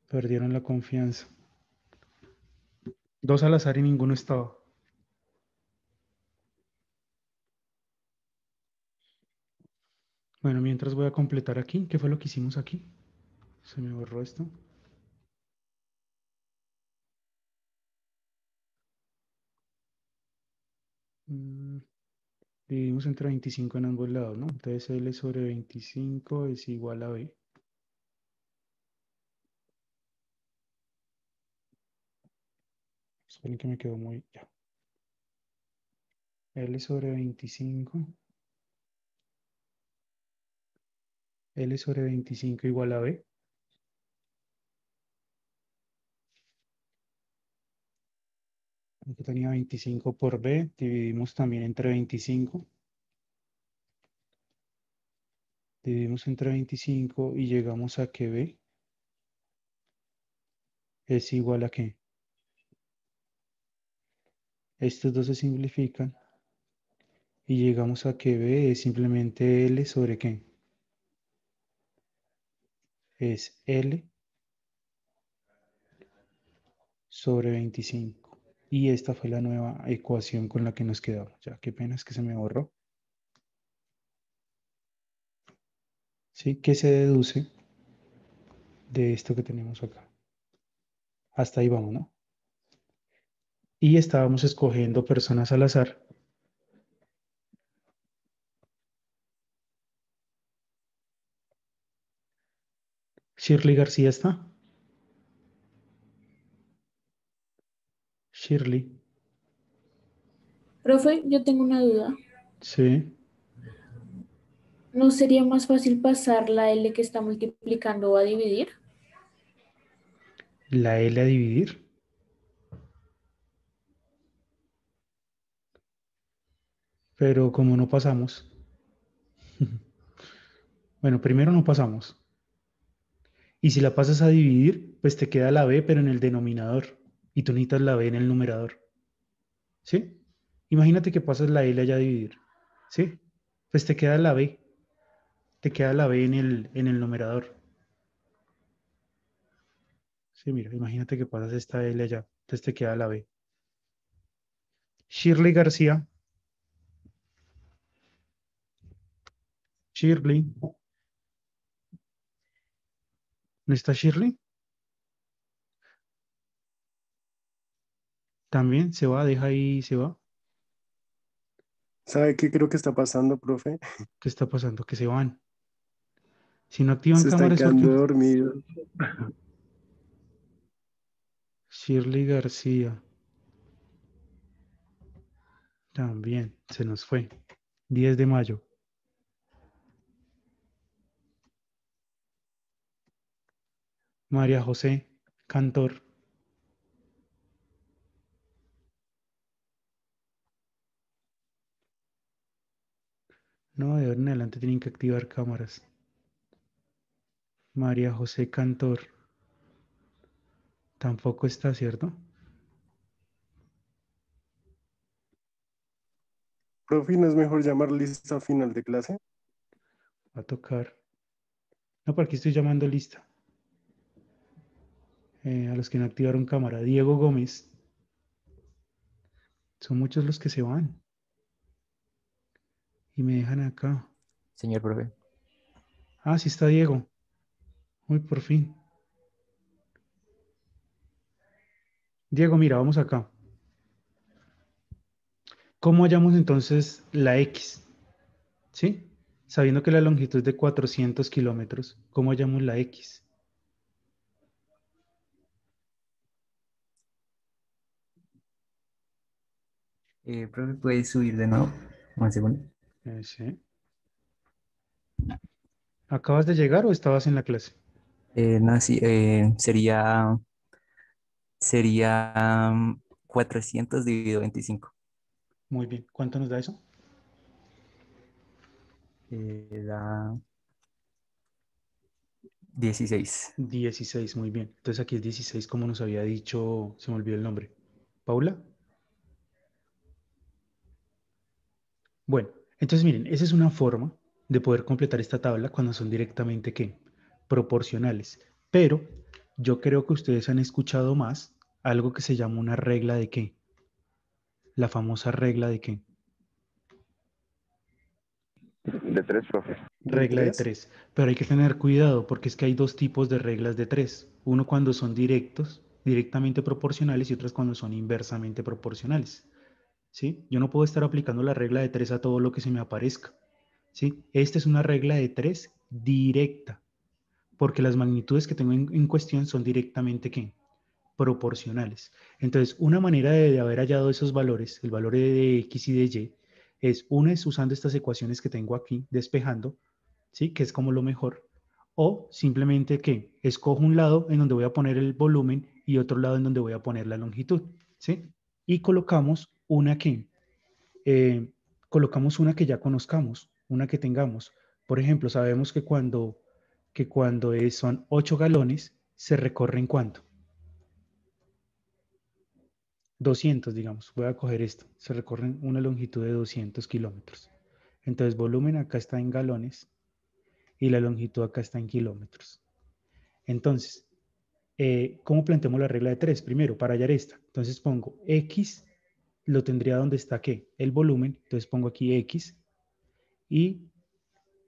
Perdieron la confianza. Dos al azar y ninguno estaba. Bueno, mientras voy a completar aquí. ¿Qué fue lo que hicimos aquí? Se me borró esto. Mm, Dividimos entre 25 en ambos lados, ¿no? Entonces L sobre 25 es igual a B. Esperen que me quedó muy... Ya. L sobre 25. L sobre 25 igual a B. Aquí tenía 25 por B. Dividimos también entre 25. Dividimos entre 25 y llegamos a que B es igual a qué. Estos dos se simplifican y llegamos a que B es simplemente L sobre qué. Es L sobre 25. Y esta fue la nueva ecuación con la que nos quedamos. Ya, qué pena es que se me borró. ¿Sí? ¿Qué se deduce de esto que tenemos acá? Hasta ahí vamos, ¿no? Y estábamos escogiendo personas al azar. Shirley García está. Shirley. Profe, yo tengo una duda. Sí. ¿No sería más fácil pasar la L que está multiplicando a dividir? La L a dividir. Pero como no pasamos. Bueno, primero no pasamos. Y si la pasas a dividir, pues te queda la B, pero en el denominador. Y tú necesitas la B en el numerador. ¿Sí? Imagínate que pasas la L allá a dividir. ¿Sí? Pues te queda la B. Te queda la B en el numerador. Sí, mira, imagínate que pasas esta L allá. Entonces te queda la B. Shirley García. Shirley. ¿No está Shirley? También se va, deja ahí y se va. ¿Sabe qué creo que está pasando, profe? ¿Qué está pasando? Que se van. Si no activan Se están cámaras porque... quedando dormidos. Shirley García. También se nos fue. 10 de mayo. María José Cantor. No, de ahora en adelante tienen que activar cámaras. María José Cantor. Tampoco está, ¿cierto? Profe, ¿no es mejor llamar lista final de clase? Va a tocar. No, porque estoy llamando lista. A los que no activaron cámara. Diego Gómez. Son muchos los que se van. Y me dejan acá. Señor profe. Ah, sí está Diego. Uy, por fin. Diego, mira, vamos acá. ¿Cómo hallamos entonces la X? ¿Sí? Sabiendo que la longitud es de 400 kilómetros, ¿cómo hallamos la X? Profe, ¿puede subir de nuevo? Un segundo. Sí. ¿Acabas de llegar o estabas en la clase? No, sí, sería 400 dividido 25. Muy bien. ¿Cuánto nos da eso? Da 16. 16, muy bien. Entonces aquí es 16, como nos había dicho, se me olvidó el nombre. ¿Paula? Bueno, entonces miren, esa es una forma de poder completar esta tabla cuando son directamente, ¿qué? Proporcionales. Pero yo creo que ustedes han escuchado más algo que se llama una regla de ¿qué? La famosa regla de ¿qué? De 3, profe. ¿De Regla de 3? 3. Pero hay que tener cuidado porque es que hay dos tipos de reglas de 3. Uno cuando son directamente proporcionales y otras cuando son inversamente proporcionales. ¿Sí? Yo no puedo estar aplicando la regla de 3 a todo lo que se me aparezca. ¿Sí? Esta es una regla de 3 directa, porque las magnitudes que tengo en cuestión son directamente ¿qué? Proporcionales. Entonces, una manera de haber hallado esos valores, el valor de X y de Y, una es usando estas ecuaciones que tengo aquí, despejando, ¿sí? Que es como lo mejor. O simplemente que escojo un lado en donde voy a poner el volumen y otro lado en donde voy a poner la longitud, ¿sí? Y eh, colocamos una que ya conozcamos, una que tengamos. Por ejemplo, sabemos que son 8 galones, se recorren ¿cuánto? 200, digamos. Voy a coger esto. Se recorren una longitud de 200 kilómetros. Entonces, volumen acá está en galones y la longitud acá está en kilómetros. Entonces, ¿cómo planteamos la regla de 3? Primero, para hallar esta. Entonces pongo X, lo tendría donde está ¿qué? El volumen. Entonces pongo aquí X y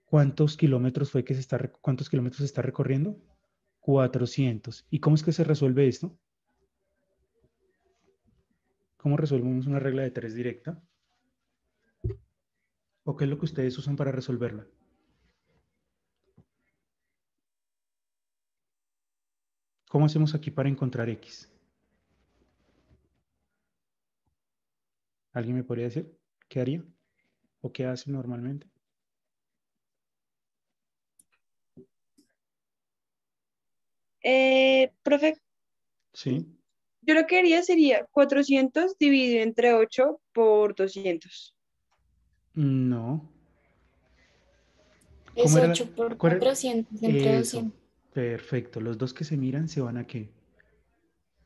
¿cuántos kilómetros cuántos kilómetros se está recorriendo? 400. ¿Y cómo es que se resuelve esto? ¿Cómo resolvemos una regla de 3 directa? ¿O qué es lo que ustedes usan para resolverla? ¿Cómo hacemos aquí para encontrar X? ¿Alguien me podría decir qué haría? ¿O qué hace normalmente? Profe, Sí. yo lo que haría sería 400 dividido entre 8 por 200. No. Es ¿Cómo era la...? 8 por ¿Cuál era? 400 entre Eso. 200. Perfecto. Los dos que se miran se van a ¿qué?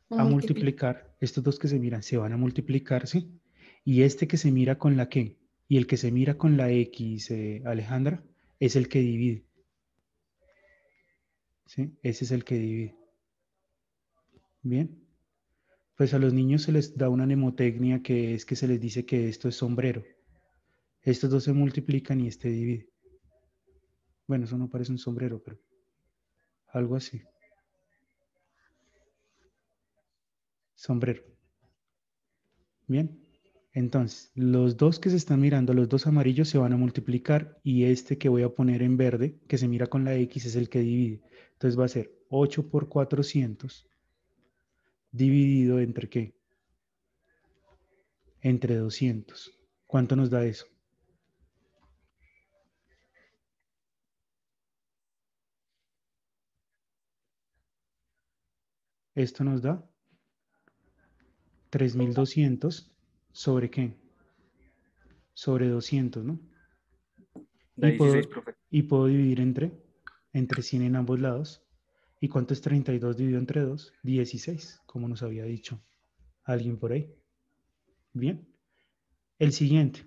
A A multiplicar. multiplicar. Estos dos que se miran se van a multiplicar, ¿sí? Y este que se mira con la ¿qué? Y el que se mira con la X, Alejandra, es el que divide. ¿Sí? Ese es el que divide. Bien. Pues a los niños se les da una mnemotecnia que es que se les dice que esto es sombrero. Estos dos se multiplican y este divide. Bueno, eso no parece un sombrero, pero algo así. Sombrero. Bien. Entonces, los dos que se están mirando, los dos amarillos se van a multiplicar y este que voy a poner en verde, que se mira con la X, es el que divide. Entonces va a ser 8 por 400 dividido entre ¿qué? Entre 200. ¿Cuánto nos da eso? Esto nos da 3200 sobre ¿qué? Sobre 200, ¿no? Da 16, profe. Y puedo dividir entre 100 en ambos lados. ¿Y cuánto es 32 dividido entre 2? 16, como nos había dicho alguien por ahí. Bien. El siguiente.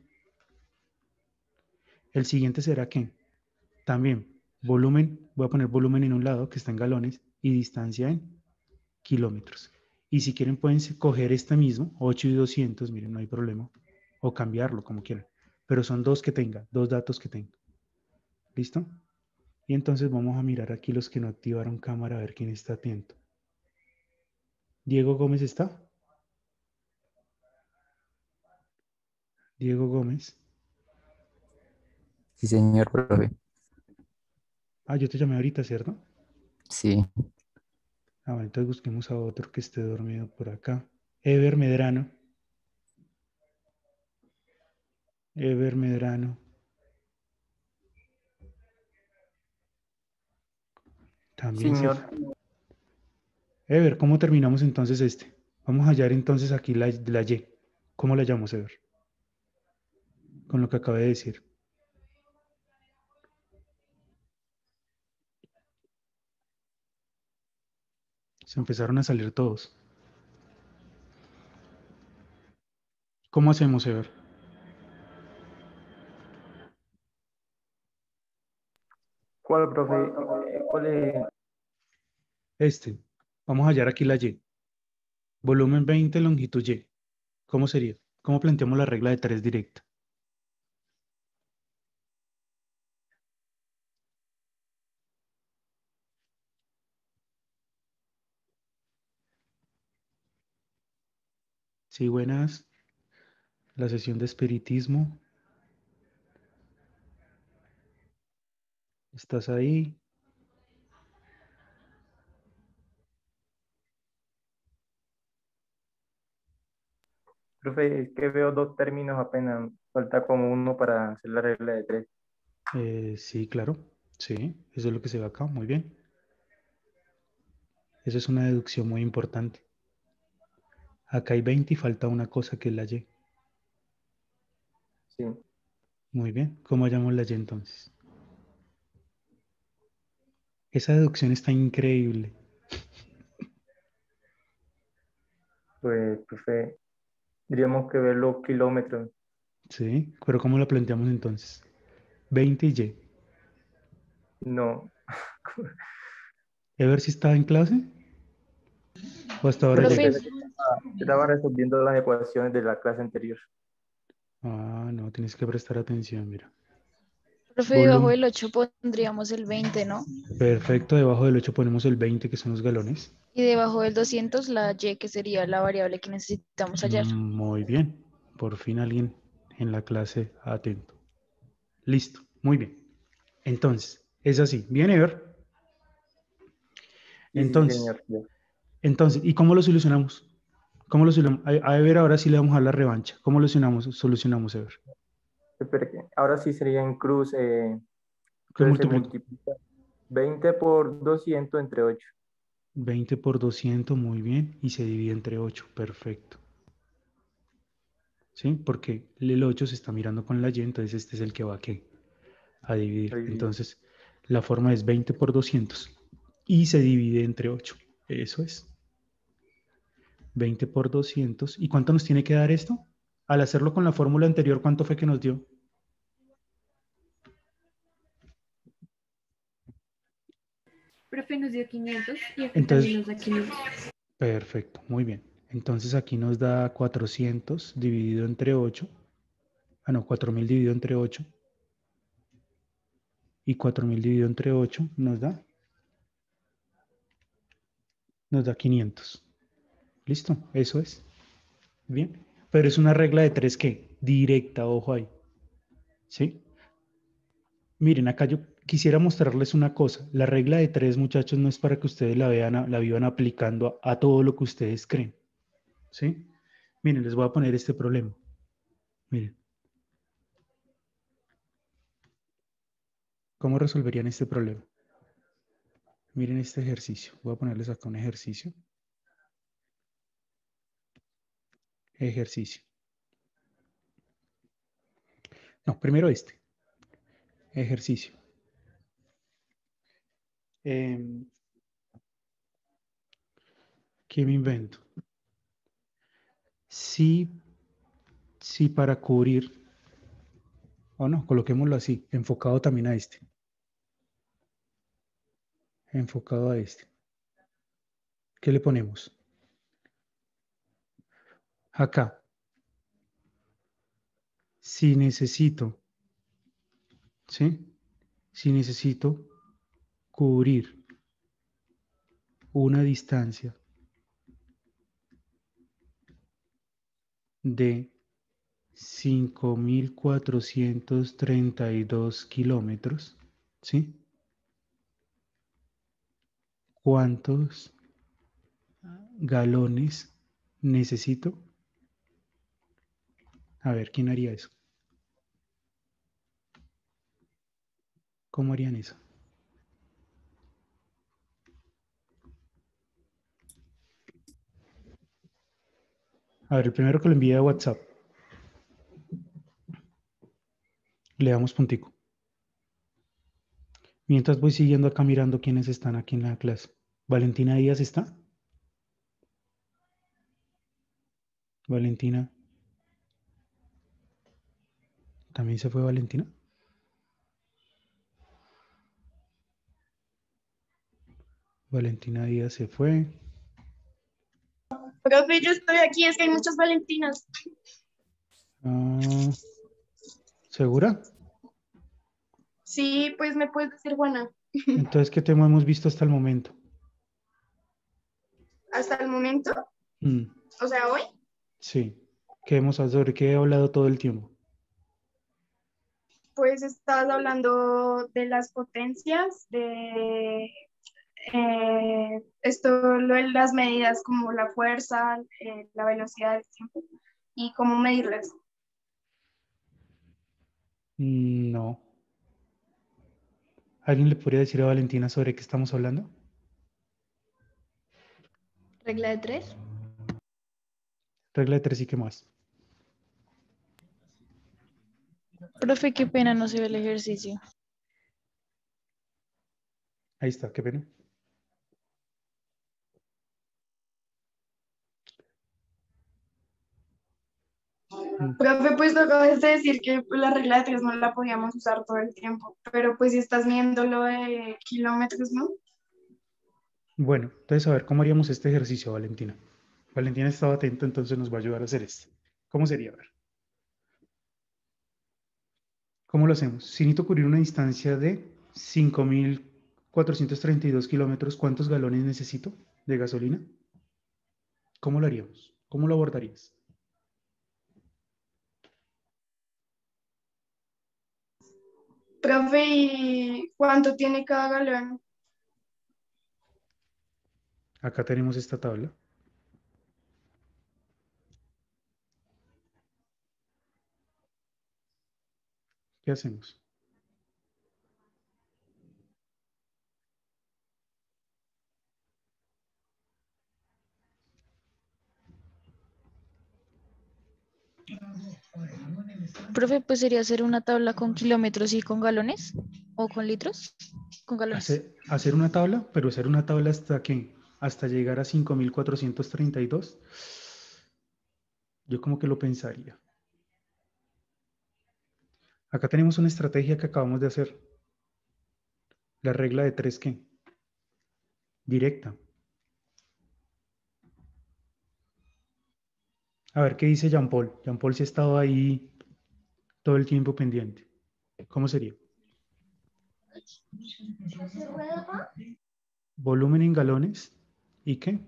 El siguiente será que también volumen, voy a poner volumen en un lado que está en galones y distancia en kilómetros. Y si quieren pueden coger este mismo, 8 y 200, miren, no hay problema. O cambiarlo como quieran. Pero son dos que tenga, dos datos que tenga. ¿Listo? Y entonces vamos a mirar aquí los que no activaron cámara a ver quién está atento. Diego Gómez está. Diego Gómez. Sí, señor, profe. Ah, yo te llamé ahorita, ¿cierto? Sí. Ah, bueno, entonces busquemos a otro que esté dormido por acá. Ever Medrano. Ever Medrano. También se fue. Señor, Ever, ¿cómo terminamos entonces este? Vamos a hallar entonces aquí la Y. ¿Cómo la llamamos, Ever? Con lo que acabé de decir. Se empezaron a salir todos. ¿Cómo hacemos, Ever? ¿Cuál, profe? ¿Cuál es? Este. Vamos a hallar aquí la Y. Volumen 20, longitud Y. ¿Cómo sería? ¿Cómo planteamos la regla de 3 directa? Sí, buenas. La sesión de espiritismo. ¿Estás ahí? Profe, es que veo dos términos apenas. Falta como uno para hacer la regla de 3. Sí, claro. Sí, eso es lo que se ve acá. Muy bien. Eso es una deducción muy importante. Acá hay 20 y falta una cosa que es la Y. Sí. Muy bien. ¿Cómo llamamos la Y entonces? Esa deducción está increíble. Pues, profe, diríamos que ver los kilómetros. Sí, pero ¿cómo la planteamos entonces? 20 y Y. No. ¿Ever si estaba en clase? ¿O hasta ahora Profe, llega? Estaba resolviendo las ecuaciones de la clase anterior. Ah, no, tienes que prestar atención, mira. profe, debajo Volumen. del 8 pondríamos el 20, ¿no? Perfecto, debajo del 8 ponemos el 20, que son los galones. Y debajo del 200 la Y, que sería la variable que necesitamos hallar. Muy bien. Por fin alguien en la clase atento. Listo, muy bien. Entonces, es así. Bien, Ever. Sí, sí, Entonces, señor. Ya. ¿y cómo lo solucionamos? ¿Cómo lo solucionamos? A Ever ahora sí le vamos a dar la revancha. ¿Cómo lo solucionamos, Ever? Espera que ahora sí sería en cruz. ¿Qué Entonces se multiplico? multiplica 20 por 200 entre 8. 20 por 200, muy bien. Y se divide entre 8, perfecto. ¿Sí? Porque el 8 se está mirando con la Y, entonces este es el que va a dividir. Entonces, la forma es 20 por 200 y se divide entre 8. Eso es. 20 por 200. ¿Y cuánto nos tiene que dar esto? Al hacerlo con la fórmula anterior, ¿cuánto fue que nos dio? Profe, nos dio 500 y aquí también Entonces, nos da 500. perfecto, muy bien. Entonces aquí nos da 400 dividido entre 8. Ah, no, 4000 dividido entre 8. Y 4000 dividido entre 8 nos da 500. ¿Listo? Eso es. Bien. Pero es una regla de 3 ¿qué? Directa, ojo ahí. ¿Sí? Miren, acá yo quisiera mostrarles una cosa. La regla de 3, muchachos, no es para que ustedes la vean, la vivan aplicando a todo lo que ustedes creen. ¿Sí? Miren, les voy a poner este problema. Miren. ¿Cómo resolverían este problema? Miren este ejercicio. Voy a ponerles acá un ejercicio. Ejercicio. No, primero este. Ejercicio. ¿Qué me invento? Si para cubrir, o no, coloquémoslo así, enfocado también a este. Enfocado a este. ¿Qué le ponemos? Acá. Si necesito, ¿sí? Si necesito cubrir una distancia de 5432 kilómetros, ¿sí? ¿Cuántos galones necesito? A ver, ¿quién haría eso? ¿Cómo harían eso? A ver, el primero que lo envíe a WhatsApp, le damos puntico. Mientras voy siguiendo acá mirando quiénes están aquí en la clase. ¿Valentina Díaz está? Valentina. ¿También se fue Valentina? Valentina Díaz se fue. Profe, yo estoy aquí, es que hay muchas Valentinas. Ah, ¿segura? Sí, pues me puedes decir Juana. Entonces, ¿qué tema hemos visto hasta el momento? Hasta el momento, Mm, o sea, hoy, sí. ¿Sobre qué he hablado todo el tiempo? pues estabas hablando de las potencias, de esto, lo de las medidas como la fuerza, la velocidad del tiempo y cómo medirlas. No. ¿Alguien le podría decir a Valentina sobre qué estamos hablando? Regla de 3. Regla de 3 y qué más. Profe, qué pena, no se ve el ejercicio. Ahí está, qué pena. Profe, pues tú acabas de decir que pues, la regla de 3 no la podíamos usar todo el tiempo, pero pues si estás midiendo lo de kilómetros, ¿no? Bueno, entonces a ver, ¿cómo haríamos este ejercicio, Valentina? Valentina estaba atenta, entonces nos va a ayudar a hacer esto. ¿Cómo sería? A ver. ¿Cómo lo hacemos? Si necesito cubrir una distancia de 5.432 kilómetros, ¿cuántos galones necesito de gasolina? ¿Cómo lo haríamos? ¿Cómo lo abordarías? Profe, ¿y cuánto tiene cada galón? Acá tenemos esta tabla. ¿Qué hacemos? Profe, pues sería hacer una tabla con kilómetros y con galones o con litros, con galones. Hacer una tabla, pero hacer una tabla hasta qué? Hasta llegar a 5.432. Yo como que lo pensaría. Acá tenemos una estrategia que acabamos de hacer. La regla de 3, ¿qué? Directa. A ver, ¿qué dice Jean Paul? Jean Paul sí ha estado ahí todo el tiempo pendiente. ¿Cómo sería? Volumen en galones. ¿Y qué?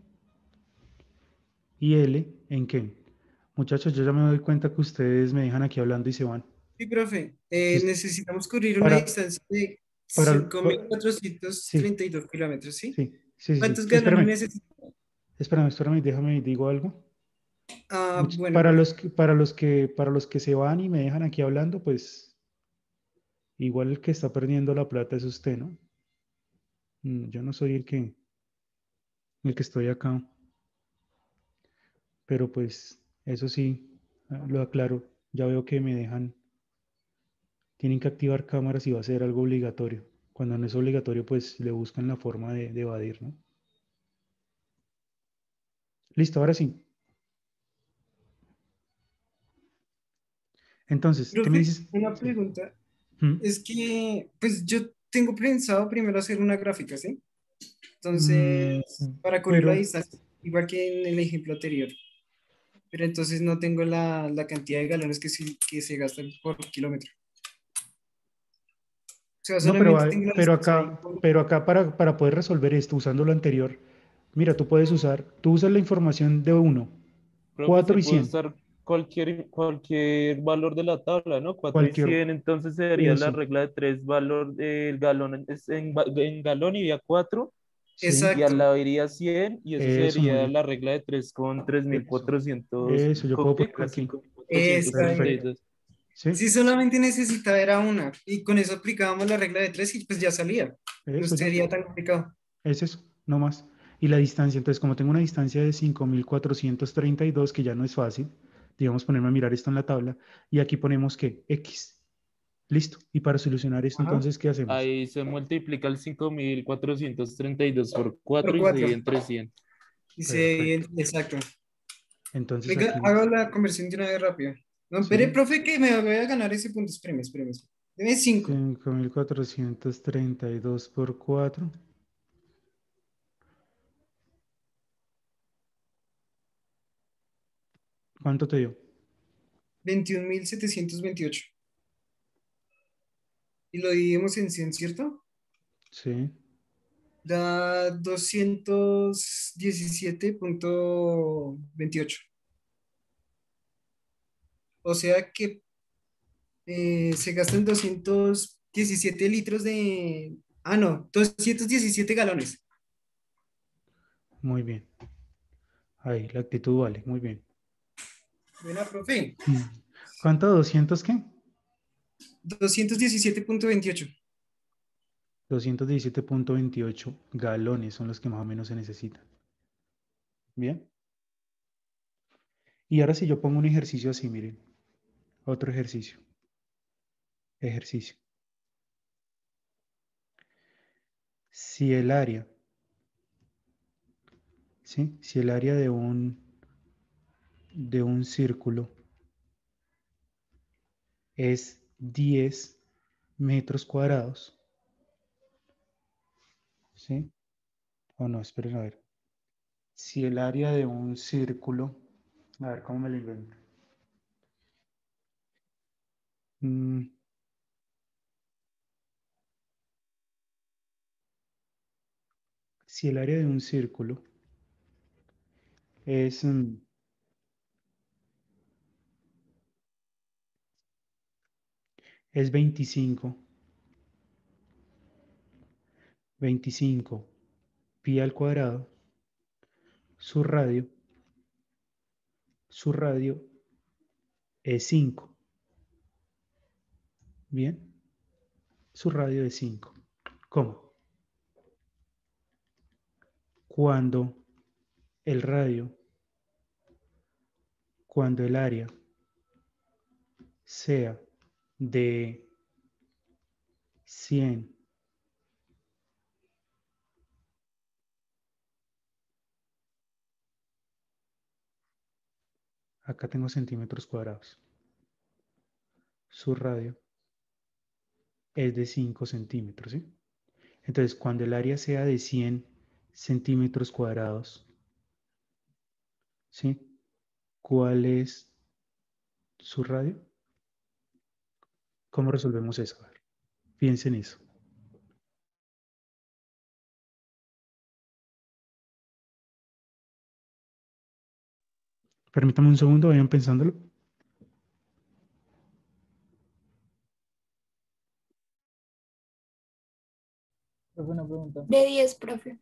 ¿Y L en qué? Muchachos, yo ya me doy cuenta que ustedes me dejan aquí hablando y se van. Sí, profe, Sí, necesitamos cubrir una para, distancia de para, cinco mil cuatrocientos sí, treinta y dos kilómetros, ¿sí? sí, sí, sí. ¿Cuántos galones Espérame, necesitamos? espérame, déjame, digo algo. Ah, bueno, profe. Para los que se van y me dejan aquí hablando, pues igual el que está perdiendo la plata es usted, ¿no? Yo no soy el que estoy acá, pero pues eso sí, lo aclaro. Ya veo que me dejan, tienen que activar cámaras y va a ser algo obligatorio. Cuando no es obligatorio, pues le buscan la forma de evadir, ¿no? Listo, ahora sí. Entonces, ¿qué me Profe, dices? una Sí. pregunta. ¿Mm? Es que, pues yo tengo pensado primero hacer una gráfica, ¿sí? Mm, Entonces, para cubrir la pero, distancia, igual que en el ejemplo anterior. Pero entonces no tengo la cantidad de galones que se gastan por kilómetro. O sea, no, pero, solamente tengo la pero distancia ahí acá, pero acá para poder resolver esto usando lo anterior, mira, tú usas la información de 1, Profe, 4 sí y puedo 100, usar cualquier valor de la tabla, ¿no? 4 y cualquier, 100, entonces sería la eso, regla de 3 valor del galón en galón iría 4 sí, y al exacto. lado iría 100 y eso eso, muy sería bien, la regla de 3 con eso, 3.400, eso, yo ¿con puedo qué? poner Con aquí, Exactamente. 5.432. ¿sí? Si solamente necesitaba era una, y con eso aplicábamos la regla de tres y pues ya salía. No Eso ya, sería tan complicado. es eso, no más. Y la distancia, entonces, como tengo una distancia de 5.432 que ya no es fácil, digamos, ponerme a mirar esto en la tabla, y aquí ponemos que X. Listo. Y para solucionar esto, Ajá. entonces, ¿qué hacemos? Ahí se multiplica el 5.432 por Por 4 y se cuatro. divide entre 100. Y se, Perfecto. exacto. Entonces Venga, aquí hago la conversión de una vez rápido. No, espere, sí, profe, que me voy a ganar ese punto. Espéreme. Deme 5. 5.432 por 4. ¿Cuánto te dio? 21.728. Y lo dividimos en 100, ¿cierto? Sí, Da 217.28. O sea que se gastan 217 litros de... Ah, no, 217 galones. muy bien. Ahí, la actitud vale, muy bien. Buena, profe. ¿Cuánto? ¿200 qué? 217.28. 217.28 galones son los que más o menos se necesitan. Bien. Y ahora si yo pongo un ejercicio así, miren. Otro ejercicio. Ejercicio. Si el área, ¿sí? Si el área de un círculo es 10 metros cuadrados, ¿sí? O no, esperen a ver. Si el área de un círculo, a ver cómo me lo invento. Mm, si el área de un círculo es, es 25 pi al cuadrado, su radio, su radio es 5. Bien, su radio es 5. ¿Cómo? Cuando el radio, cuando el área sea de 100, acá tengo centímetros cuadrados, su radio es de 5 centímetros, ¿sí? Entonces, cuando el área sea de 100 centímetros cuadrados, ¿sí? ¿Cuál es su radio? ¿Cómo resolvemos eso? A ver, piensen en eso. Permítame un segundo, vayan pensándolo. Profe, una pregunta. De 10, profe.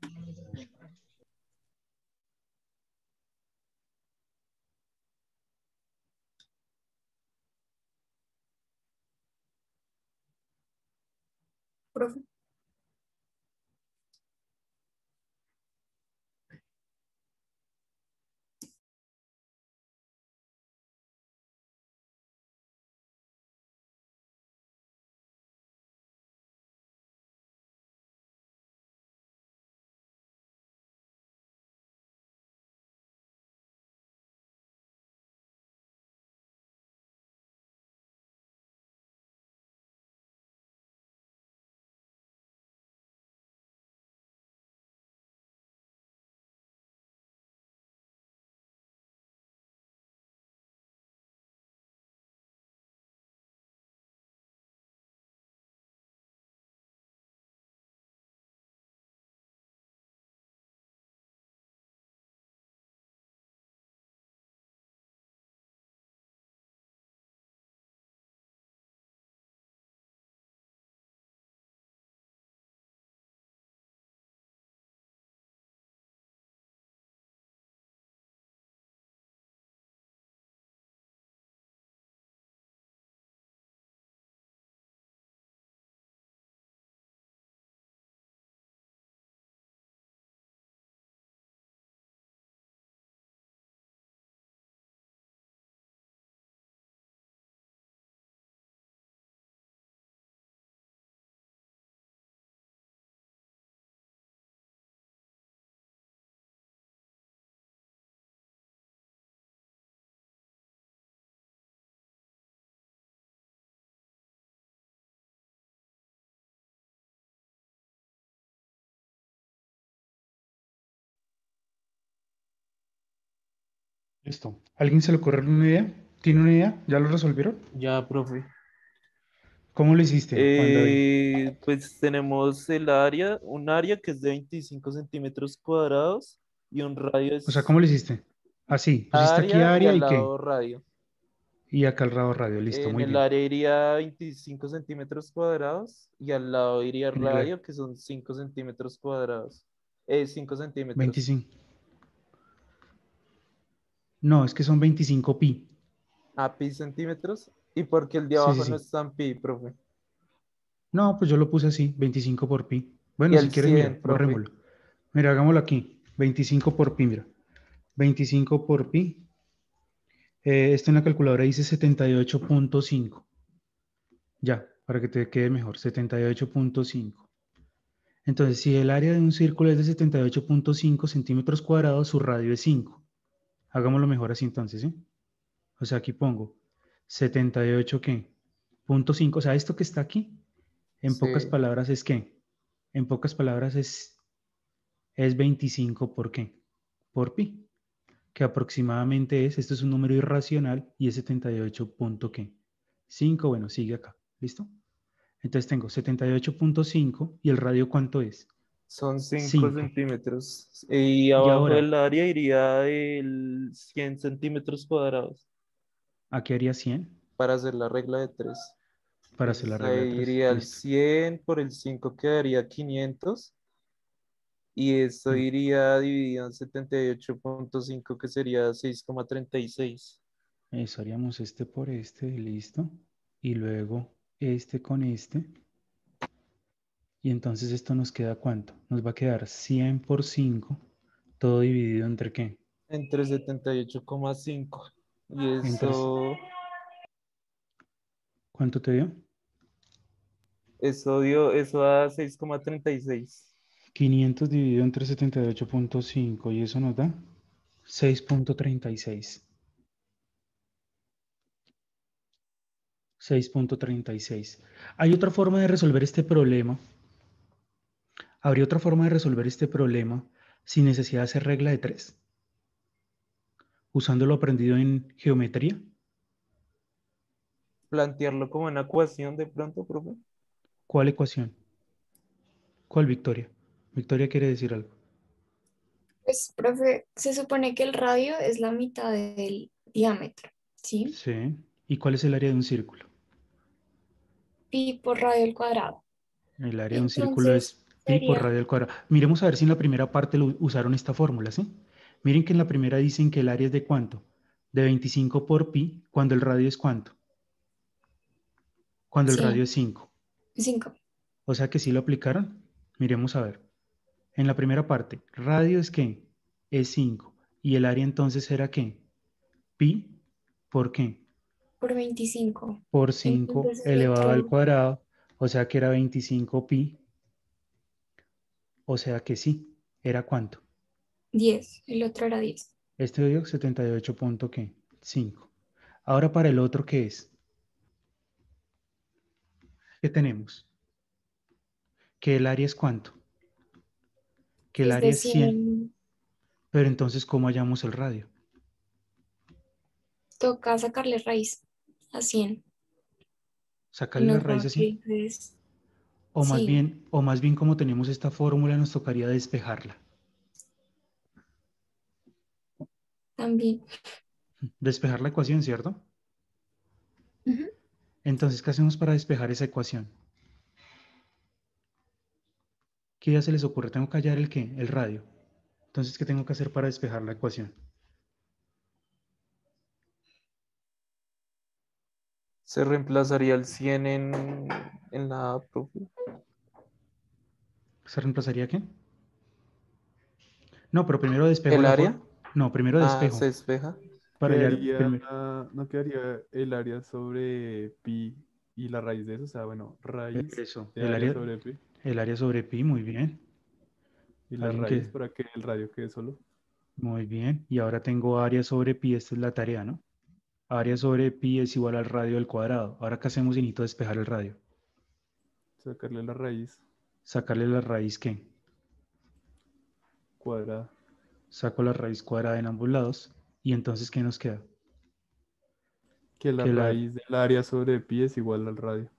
Profe. Listo. ¿Alguien se le ocurre una idea? ¿Tiene una idea? ¿Ya lo resolvieron? Ya, profe. ¿Cómo lo hiciste, Juan David? Pues tenemos el área, un área que es de 25 centímetros cuadrados y un radio O sea, es ¿cómo lo hiciste? Así, pusiste aquí área y área al y qué. lado radio. Y acá el radio. Listo, En muy el bien. área iría 25 centímetros cuadrados y al lado iría En el área, radio, que son 5 centímetros cuadrados. 5 centímetros. 25. No, es que son 25 pi. A pi centímetros. ¿Y porque el de Sí, sí, abajo no sí. es tan pi, profe? No, pues yo lo puse así, 25 por pi. Y Bueno, si el quieres, mira, 100, profe. borrémoslo. Mira, hagámoslo aquí. 25 por pi, mira. 25 por pi. Esto en la calculadora dice 78.5. Ya, para que te quede mejor. 78.5. Entonces, si el área de un círculo es de 78.5 centímetros cuadrados, su radio es 5. Hagámoslo mejor así entonces, ¿sí? O sea, aquí pongo 78, ¿qué? Punto 5. O sea, esto que está aquí, en pocas Sí. palabras, ¿es qué? En pocas palabras es 25 por qué? Por pi, que aproximadamente esto es un número irracional y es 78 punto qué. 5, bueno, sigue acá, ¿listo? Entonces tengo 78.5 y el radio ¿cuánto es? Son 5 5. centímetros. Y Y abajo ahora, del área iría el 100 centímetros cuadrados aquí haría 100 para hacer la regla de 3. para hacer la Entonces regla de ahí 3. iría el Listo. 100 por el 5 quedaría 500. Y eso Mm, iría dividido en 78.5 que sería 6,36. Eso haríamos este por este, listo. Y luego este con este. Y entonces esto nos queda ¿cuánto? Nos va a quedar 100 por 5, todo dividido entre qué? Entre 78,5. Y Entre, ¿cuánto te dio? eso da 6,36. 500 dividido entre 78.5 y eso nos da 6.36. 6.36. Hay otra forma de resolver este problema. Habría otra forma de resolver este problema sin necesidad de hacer regla de 3, usando lo aprendido en geometría. Plantearlo como una ecuación de pronto, profe. ¿Cuál ecuación? ¿Cuál Victoria? Victoria quiere decir algo. Pues, profe, se supone que el radio es la mitad del diámetro, ¿sí? Sí. ¿Y cuál es el área de un círculo? Pi por radio al cuadrado. El área de un círculo Entonces, es pi por sería, radio al cuadrado. Miremos a ver si en la primera parte usaron esta fórmula, ¿sí? Miren que en la primera dicen que el área es de ¿cuánto? De 25 por pi, cuando el radio es ¿cuánto? Cuando el radio sí, es 5. 5. O sea que sí lo aplicaron. Miremos a ver. En la primera parte, radio es ¿qué? Es 5. ¿Y el área entonces era qué? Pi por qué? Por 25. Por 5 Entonces el elevado al otro cuadrado. O sea que era 25 pi. O sea que sí. ¿Era cuánto? 10, el otro era 10. Este dio 78.5. Ahora para el otro, ¿qué es? ¿Qué tenemos? Que el área es cuánto? Que el Es de área es 100. 100, Pero entonces, ¿cómo hallamos el radio? toca sacarle raíz a 100 y ¿Sacarle la nos raíz da así? que es, O sí, más bien como tenemos esta fórmula, nos tocaría despejarla. también. Despejar la ecuación, ¿cierto? Ujú. Entonces, ¿qué hacemos para despejar esa ecuación? ¿Qué ya se les ocurre? Tengo que hallar el qué, el radio. Entonces, ¿qué tengo que hacer para despejar la ecuación? Se reemplazaría el 100 en la A, profe. ¿Se reemplazaría qué? No, pero primero despejo ¿El la área? No, primero Ah, se despejo. despeja. Para hallar Quedaría, primero. no quedaría el área sobre pi y la raíz de eso, o sea, bueno, raíz Eso, de área sobre pi el área sobre pi, muy bien. y la Alguien raíz que, para que el radio quede solo. muy bien. Y ahora tengo área sobre pi, esta es la tarea, ¿no? Área sobre pi es igual al radio al cuadrado. Ahora, ¿qué hacemos? Y necesito despejar el radio. Sacarle la raíz Sacarle la raíz, ¿qué? cuadrada. Saco la raíz cuadrada en ambos lados. Y entonces, ¿qué nos queda? Que la Que la, raíz del área sobre pi es igual al radio.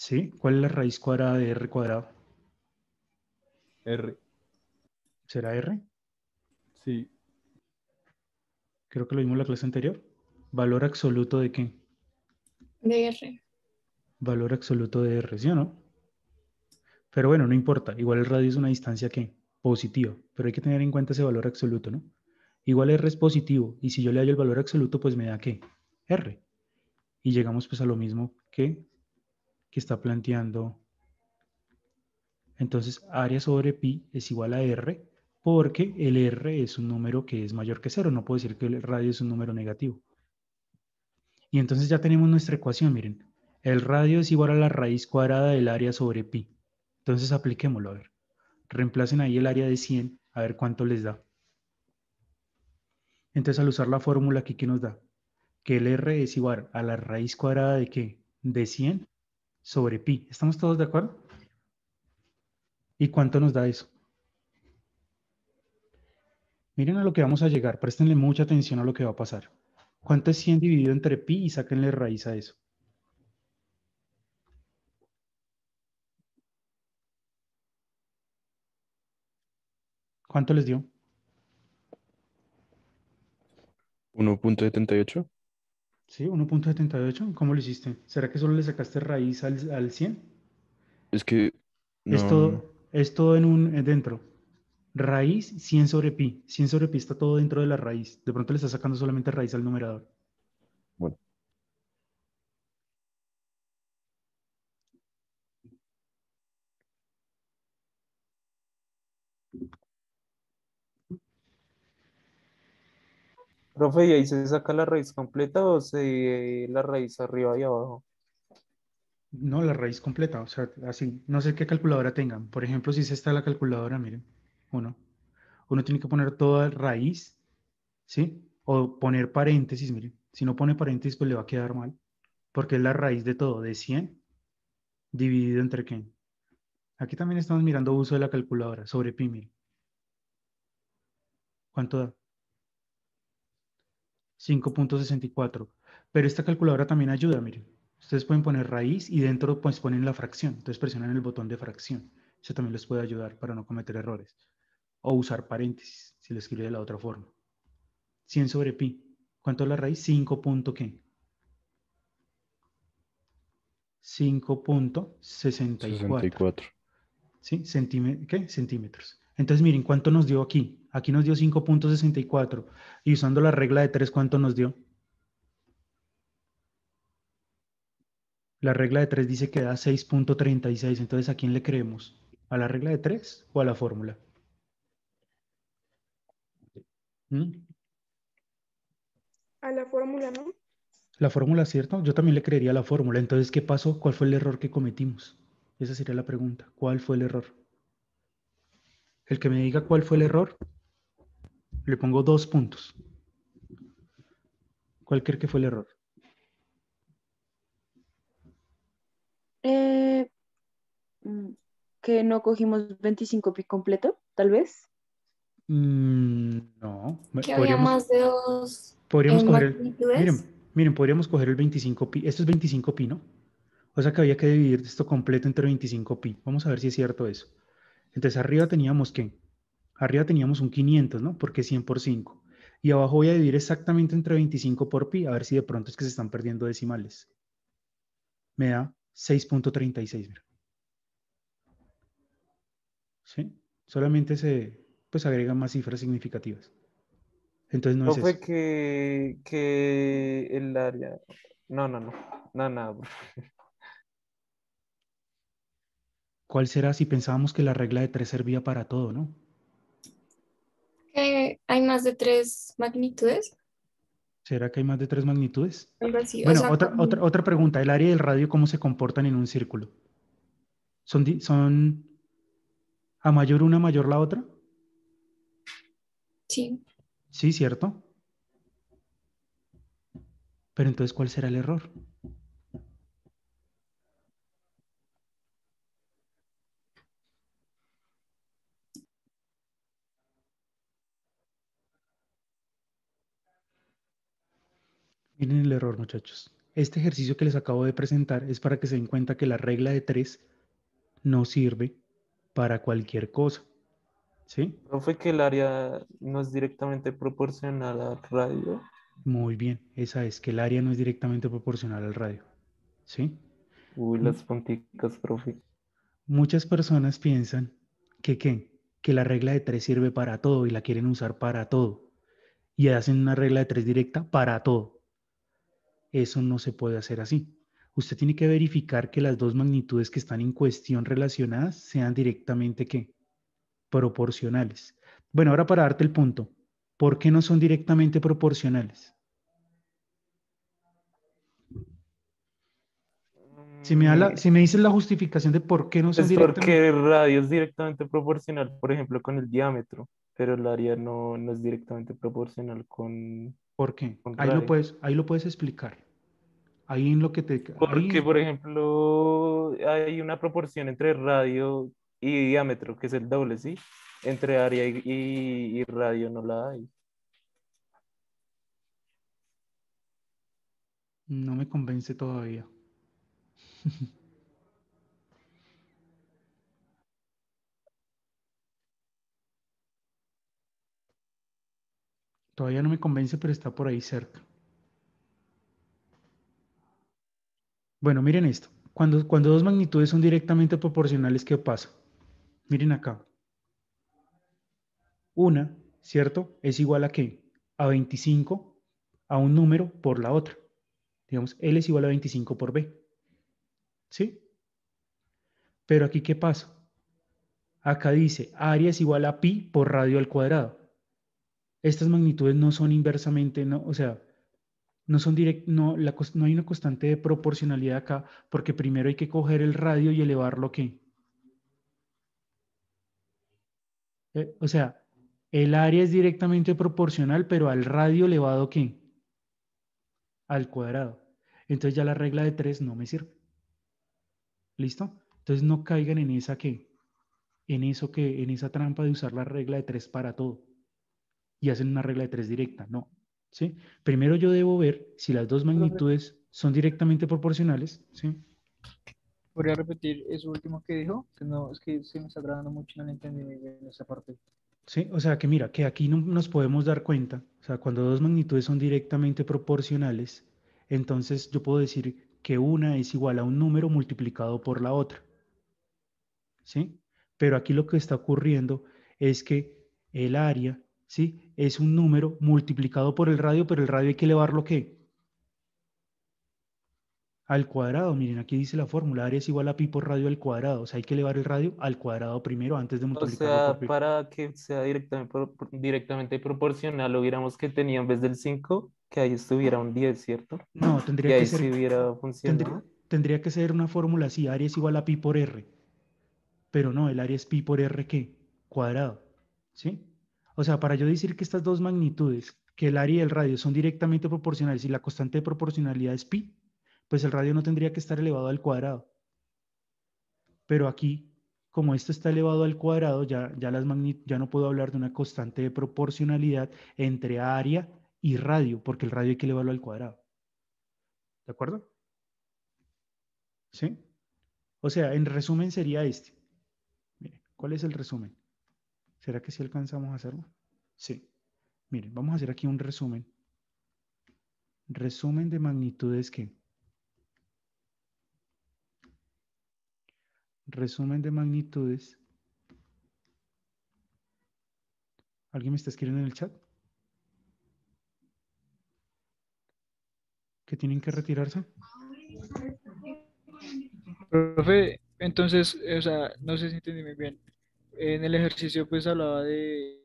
¿sí? ¿Cuál es la raíz cuadrada de r cuadrado? R. ¿Será r? Sí. Creo que lo vimos en la clase anterior. ¿Valor absoluto de qué? De R. Valor absoluto de r, ¿sí o no? Pero bueno, no importa. Igual el radio es una distancia que positiva, pero hay que tener en cuenta ese valor absoluto, ¿no? Igual r es positivo, y si yo le hallo el valor absoluto, pues me da ¿qué? R. Y llegamos pues a lo mismo que está planteando. Entonces, área sobre pi es igual a r, porque el r es un número que es mayor que cero. No puedo decir que el radio es un número negativo. Y entonces ya tenemos nuestra ecuación, miren. El radio es igual a la raíz cuadrada del área sobre pi. Entonces apliquémoslo, a ver. Reemplacen ahí el área de 100, a ver cuánto les da. Entonces al usar la fórmula aquí, ¿qué nos da? Que el r es igual a la raíz cuadrada de ¿qué? De 100 sobre pi. ¿Estamos todos de acuerdo? ¿Y cuánto nos da eso? Miren a lo que vamos a llegar, préstenle mucha atención a lo que va a pasar. ¿Cuánto es 100 dividido entre pi? Y sáquenle raíz a eso. ¿Cuánto les dio? 1.78. Sí, 1.78. ¿Cómo lo hiciste? ¿Será que solo le sacaste raíz al 100? Es que no. Es todo en un dentro. Raíz 100 sobre pi. 100 sobre pi está todo dentro de la raíz. De pronto le está sacando solamente raíz al numerador. Bueno, Profe, ¿y ahí se saca la raíz completa o la raíz arriba y abajo? No, la raíz completa. O sea, así. No sé qué calculadora tengan. Por ejemplo, si esta está la calculadora, miren. Uno tiene que poner toda raíz, ¿sí? O poner paréntesis, miren. Si no pone paréntesis, pues le va a quedar mal. Porque es la raíz de todo, de 100 dividido entre qué. Aquí también estamos mirando uso de la calculadora sobre pi, miren. ¿Cuánto da? 5.64. Pero esta calculadora también ayuda, miren. Ustedes pueden poner raíz y dentro pues ponen la fracción. Entonces presionan el botón de fracción. Eso también les puede ayudar para no cometer errores. O usar paréntesis, si lo escribe de la otra forma. 100 sobre pi. ¿Cuánto es la raíz? 5 punto ¿qué? 5.64. 64. ¿Sí? ¿Qué? Centímetros. Entonces miren, ¿cuánto nos dio aquí? Aquí nos dio 5.64. Y usando la regla de 3, ¿cuánto nos dio? La regla de 3 dice que da 6.36. Entonces, ¿a quién le creemos? ¿A la regla de 3 o a la fórmula? ¿Mm? A la fórmula, ¿no? La fórmula, ¿cierto? Yo también le creería a la fórmula. Entonces, ¿qué pasó? ¿Cuál fue el error que cometimos? Esa sería la pregunta. ¿Cuál fue el error? El que me diga cuál fue el error, le pongo 2 puntos. ¿Cuál cree que fue el error? Eh, que no cogimos 25 pi completo, tal vez. No. Que había más de dos Podríamos coger magnitudes. miren, podríamos coger el 25 pi. Esto es 25 pi, ¿no? O sea que había que dividir esto completo entre 25 pi. Vamos a ver si es cierto eso. Entonces arriba teníamos ¿qué? Arriba teníamos un 500, ¿no? Porque 100 por 5. Y abajo voy a dividir exactamente entre 25 por pi, a ver si de pronto es que se están perdiendo decimales. Me da 6.36, mira. ¿Sí? Solamente pues agregan más cifras significativas. Entonces no es eso. Profe, que el área. No, no, no. No, nada. ¿Cuál será si pensábamos que la regla de 3 servía para todo, no? Que hay más de tres magnitudes. ¿Será que hay más de 3 magnitudes? Algo así. O Bueno, sea, otra pregunta. ¿El área y el radio cómo se comportan en un círculo? ¿Son a mayor una, mayor la otra? sí. Sí, ¿cierto? Pero entonces, ¿cuál será el error? Miren el error, muchachos. Este ejercicio que les acabo de presentar es para que se den cuenta que la regla de 3 no sirve para cualquier cosa. ¿Sí? Profe, que el área no es directamente proporcional al radio. Muy bien. Esa es que el área no es directamente proporcional al radio. ¿Sí? Uy, M- las punticas, profe. Muchas personas piensan que, ¿qué? Que la regla de 3 sirve para todo y la quieren usar para todo. Y hacen una regla de 3 directa para todo. Eso no se puede hacer así. Usted tiene que verificar que las dos magnitudes que están en cuestión relacionadas sean directamente ¿qué? Proporcionales. Bueno, ahora para darte el punto, ¿por qué no son directamente proporcionales? Si me dices la justificación de por qué no son Es directamente, porque el radio es directamente proporcional, por ejemplo, con el diámetro, pero el área no es directamente proporcional ¿por qué? con radio. Ahí lo puedes explicar. Ahí en lo que te, Porque, ahí por ejemplo, hay una proporción entre radio y diámetro, que es el doble, ¿sí? Entre área y radio no la hay. no me convence todavía. Todavía no me convence, pero está por ahí cerca. Bueno, miren esto. Cuando dos magnitudes son directamente proporcionales, ¿qué pasa? Miren acá. Una, ¿cierto? Es igual a ¿qué? A 25, a un número por la otra. Digamos, L es igual a 25 por B. ¿Sí? Pero aquí, ¿qué pasa? Acá dice, área es igual a pi por radio al cuadrado. Estas magnitudes no son inversamente, no, o sea, no son no, no hay una constante de proporcionalidad acá, porque primero hay que coger el radio y elevarlo, ¿qué? O sea, el área es directamente proporcional, pero al radio elevado, ¿qué? Al cuadrado. Entonces ya la regla de 3 no me sirve. ¿Listo? Entonces no caigan en esa en esa trampa de usar la regla de 3 para todo y hacen una regla de 3 directa. No. ¿Sí? Primero yo debo ver si las dos Profe, magnitudes son directamente proporcionales. ¿Sí? ¿podría repetir eso último que dijo? Que no, es que se me está grabando mucho, no le entendí muy bien esa parte. ¿Sí? O sea que mira, que aquí no nos podemos dar cuenta, o sea, cuando dos magnitudes son directamente proporcionales, entonces yo puedo decir que una es igual a un número multiplicado por la otra. ¿Sí? Pero aquí lo que está ocurriendo es que el área, ¿sí? Es un número multiplicado por el radio, pero el radio hay que elevarlo, ¿qué? Al cuadrado. Miren, aquí dice la fórmula, área es igual a pi por radio al cuadrado. O sea, hay que elevar el radio al cuadrado primero antes de O multiplicarlo por sea, pi. para que sea directamente proporcional, hubiéramos que tenía en vez del 5 que ahí estuviera un 10, ¿cierto? No, Y ahí sí hubiera funcionado. tendría que ser una fórmula así, área es igual a pi por r. Pero no, el área es pi por r, ¿qué? Cuadrado. ¿Sí? O sea, para yo decir que estas dos magnitudes, que el área y el radio son directamente proporcionales y la constante de proporcionalidad es pi, pues el radio no tendría que estar elevado al cuadrado. Pero aquí, como esto está elevado al cuadrado, ya no puedo hablar de una constante de proporcionalidad entre área y radio, porque el radio hay que elevarlo al cuadrado. ¿De acuerdo? ¿Sí? O sea, en resumen sería este. Mire, ¿cuál es el resumen? ¿Será que sí alcanzamos a hacerlo? Sí. Miren, vamos a hacer aquí un resumen. Resumen de magnitudes que. Resumen de magnitudes. ¿Alguien me está escribiendo en el chat? ¿Que tienen que retirarse? Profe, entonces, o sea, no sé si entendí muy bien. En el ejercicio pues hablaba de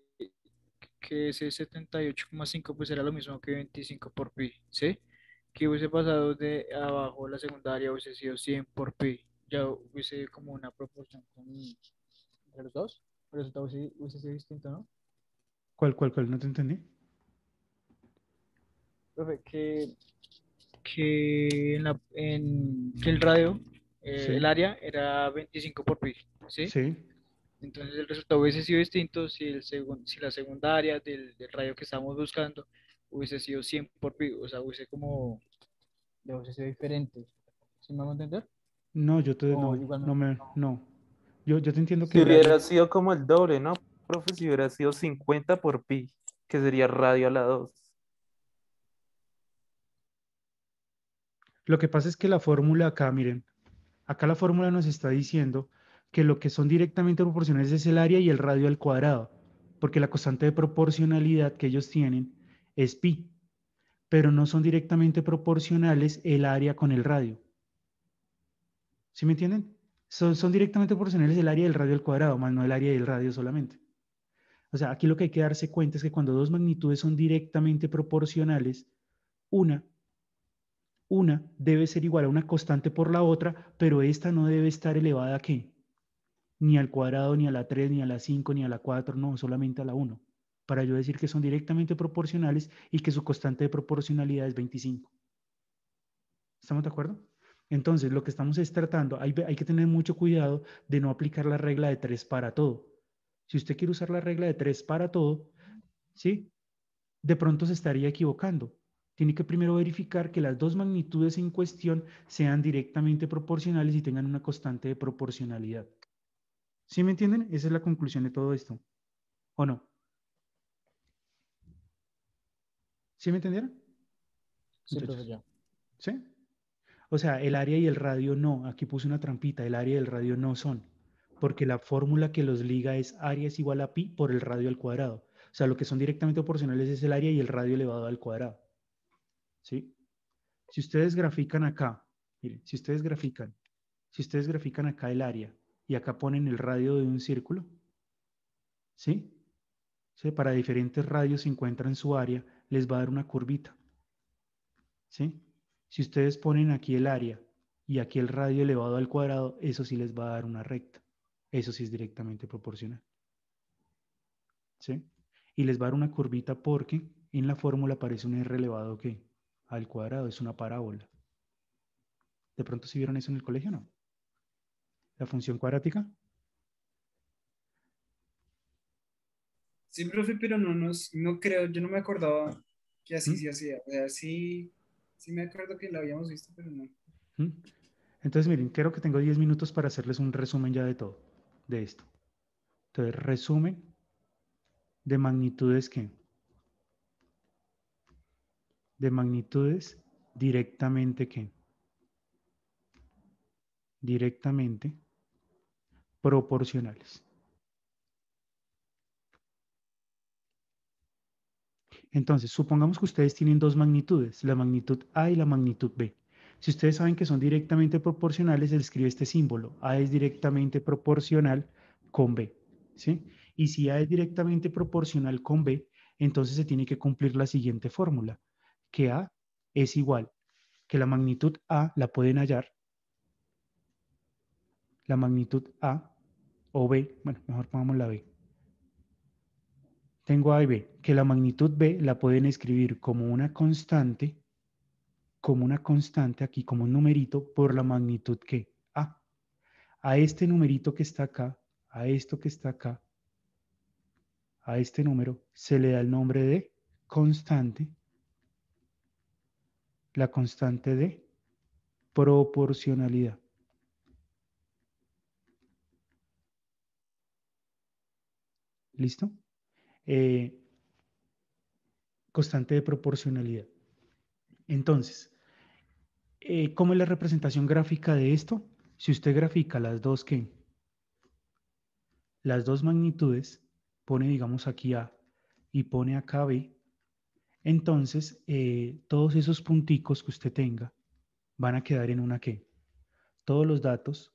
que ese 78,5 pues era lo mismo que 25 por pi, ¿sí? Que hubiese pasado de abajo la secundaria hubiese sido 100 por pi, ya hubiese como una proporción entre los dos, el resultado hubiese sido distinto, ¿no? ¿Cuál? No te entendí. Profe, que el radio, el Sí, área era 25 por pi, ¿sí? sí. Entonces el resultado hubiese sido distinto si, si la segunda área del radio que estábamos buscando hubiese sido 100 por pi, o sea, hubiese como, le hubiese sido diferente. ¿Sí me hago entender? No, O no, igualmente, no. Yo te entiendo Si que hubiera realmente, sido como el doble, ¿no, profe? Si hubiera sido 50 por pi, que sería radio a la 2. lo que pasa es que la fórmula acá, miren, acá la fórmula nos está diciendo que lo que son directamente proporcionales es el área y el radio al cuadrado, porque la constante de proporcionalidad que ellos tienen es pi, pero no son directamente proporcionales el área con el radio. ¿Sí me entienden? Son directamente proporcionales el área y el radio al cuadrado, más no el área y el radio solamente. O sea, aquí lo que hay que darse cuenta es que cuando dos magnitudes son directamente proporcionales, una debe ser igual a una constante por la otra, pero esta no debe estar elevada ¿a qué? Ni al cuadrado, ni a la 3, ni a la 5, ni a la 4, no, solamente a la 1. Para yo decir que son directamente proporcionales y que su constante de proporcionalidad es 25. ¿Estamos de acuerdo? Entonces, lo que estamos es tratando, hay que tener mucho cuidado de no aplicar la regla de 3 para todo. Si usted quiere usar la regla de 3 para todo, ¿sí? De pronto se estaría equivocando. Tiene que primero verificar que las dos magnitudes en cuestión sean directamente proporcionales y tengan una constante de proporcionalidad. ¿Sí me entienden? Esa es la conclusión de todo esto. ¿O no? ¿Sí me entendieron? sí, profe, Muchachos. ya. ¿Sí? O sea, el área y el radio no. Aquí puse una trampita. El área y el radio no son. Porque la fórmula que los liga es área es igual a pi por el radio al cuadrado. O sea, lo que son directamente proporcionales es el área y el radio elevado al cuadrado. ¿Sí? Si ustedes grafican acá, miren, si ustedes grafican acá el área y acá ponen el radio de un círculo, ¿sí? ¿Sí? Para diferentes radios se encuentran su área, les va a dar una curvita, ¿sí? Si ustedes ponen aquí el área y aquí el radio elevado al cuadrado, eso sí les va a dar una recta. Eso sí es directamente proporcional, ¿sí? Y les va a dar una curvita porque en la fórmula aparece un r elevado ¿qué? Al cuadrado, es una parábola. ¿De pronto sí vieron eso en el colegio, no? La función cuadrática. Sí, profe, pero no creo, yo no me acordaba que así ¿Mm? se hacía. O sea, sí me acuerdo que lo habíamos visto, pero no. ¿Mm? Entonces, miren, creo que tengo 10 minutos para hacerles un resumen ya de todo, de esto. Entonces, resumen de magnitudes ¿qué? De magnitudes directamente ¿qué? Directamente proporcionales. Entonces, supongamos que ustedes tienen dos magnitudes, la magnitud A y la magnitud B. Si ustedes saben que son directamente proporcionales, se escribe este símbolo. A es directamente proporcional con B, ¿sí? Y si A es directamente proporcional con B, entonces se tiene que cumplir la siguiente fórmula, que A es igual, que la magnitud A la pueden hallar, la magnitud A o B, bueno, mejor pongamos la B. Tengo A y B, que la magnitud B la pueden escribir como una constante aquí, como un numerito, por la magnitud que A. A este numerito que está acá, a esto que está acá, a este número, se le da el nombre de constante, la constante de proporcionalidad. ¿Listo? Constante de proporcionalidad. Entonces, ¿cómo es la representación gráfica de esto? Si usted grafica las dos ¿qué? Las dos magnitudes, pone digamos aquí A y pone acá B, entonces todos esos punticos que usted tenga van a quedar en una ¿qué? Todos los datos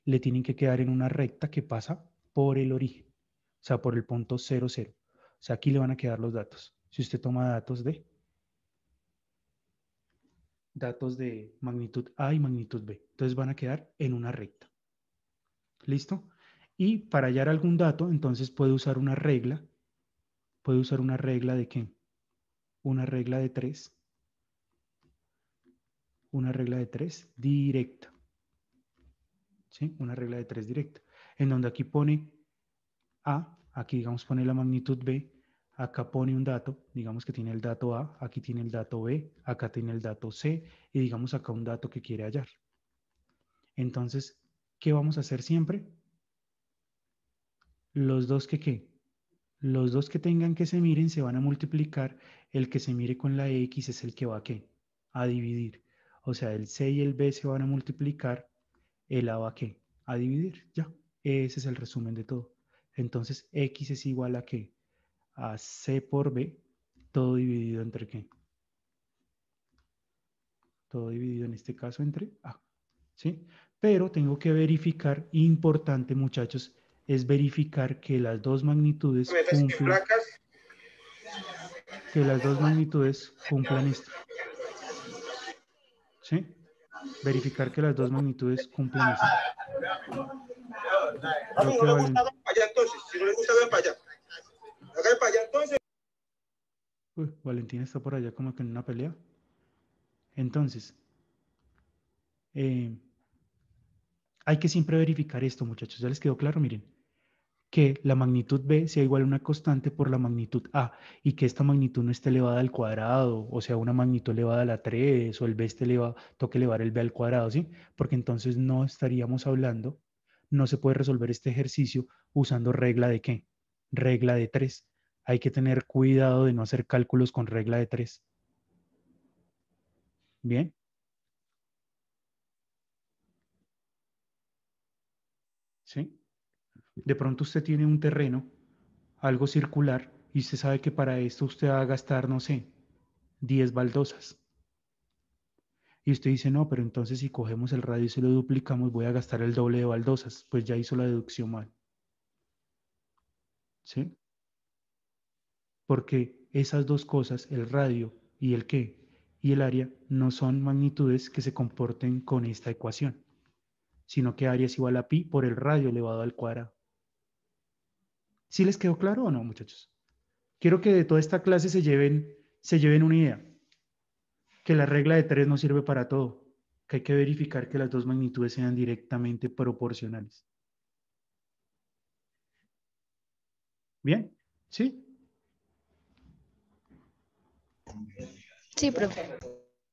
le tienen que quedar en una recta que pasa por el origen, o sea, por el punto 0, 0. O sea, aquí le van a quedar los datos. Si usted toma datos de magnitud A y magnitud B, entonces van a quedar en una recta. ¿Listo? Y para hallar algún dato, entonces puede usar una regla. Puede usar una regla de ¿qué? Una regla de 3. Una regla de 3 directa. ¿Sí? Una regla de 3 directa. En donde aquí pone A, aquí digamos pone la magnitud B, acá pone un dato, digamos que tiene el dato A, aquí tiene el dato B, acá tiene el dato C y digamos acá un dato que quiere hallar. Entonces, ¿qué vamos a hacer siempre? Los dos que ¿qué? Los dos que tengan que se miren se van a multiplicar. El que se mire con la X es el que va a ¿qué? A dividir. O sea, el C y el B se van a multiplicar, el A va a ¿qué? A dividir. Ya. Ese es el resumen de todo. Entonces, X es igual a ¿qué? A C por B, todo dividido entre ¿qué? Todo dividido en este caso entre A. ¿Sí? Pero tengo que verificar, importante muchachos, es verificar que las dos magnitudes cumplan, que las dos magnitudes cumplan esto. ¿Sí? Verificar que las dos magnitudes cumplan esto. No le gusta, ver para allá entonces. Si no le gusta, ver para allá. Hágale para allá entonces. Uy, Valentina está por allá como que en una pelea. Entonces, hay que siempre verificar esto, muchachos. ¿Ya les quedó claro? Miren, que la magnitud B sea igual a una constante por la magnitud A y que esta magnitud no esté elevada al cuadrado, o sea, una magnitud elevada a la 3 o el B esté elevado, toque elevar el B al cuadrado, ¿sí? Porque entonces no estaríamos hablando, no se puede resolver este ejercicio usando regla de ¿qué? Regla de 3. Hay que tener cuidado de no hacer cálculos con regla de 3. ¿Bien? ¿Sí? De pronto usted tiene un terreno, algo circular, y usted sabe que para esto usted va a gastar, no sé, 10 baldosas. Y usted dice, no, pero entonces si cogemos el radio y se lo duplicamos, voy a gastar el doble de baldosas. Pues ya hizo la deducción mal. ¿Sí? Porque esas dos cosas, el radio y el qué, y el área, no son magnitudes que se comporten con esta ecuación, sino que área es igual a pi por el radio elevado al cuadrado. ¿Sí les quedó claro o no, muchachos? Quiero que de toda esta clase se lleven una idea. Que la regla de 3 no sirve para todo, que hay que verificar que las dos magnitudes sean directamente proporcionales. ¿Bien? ¿Sí? Sí, profe.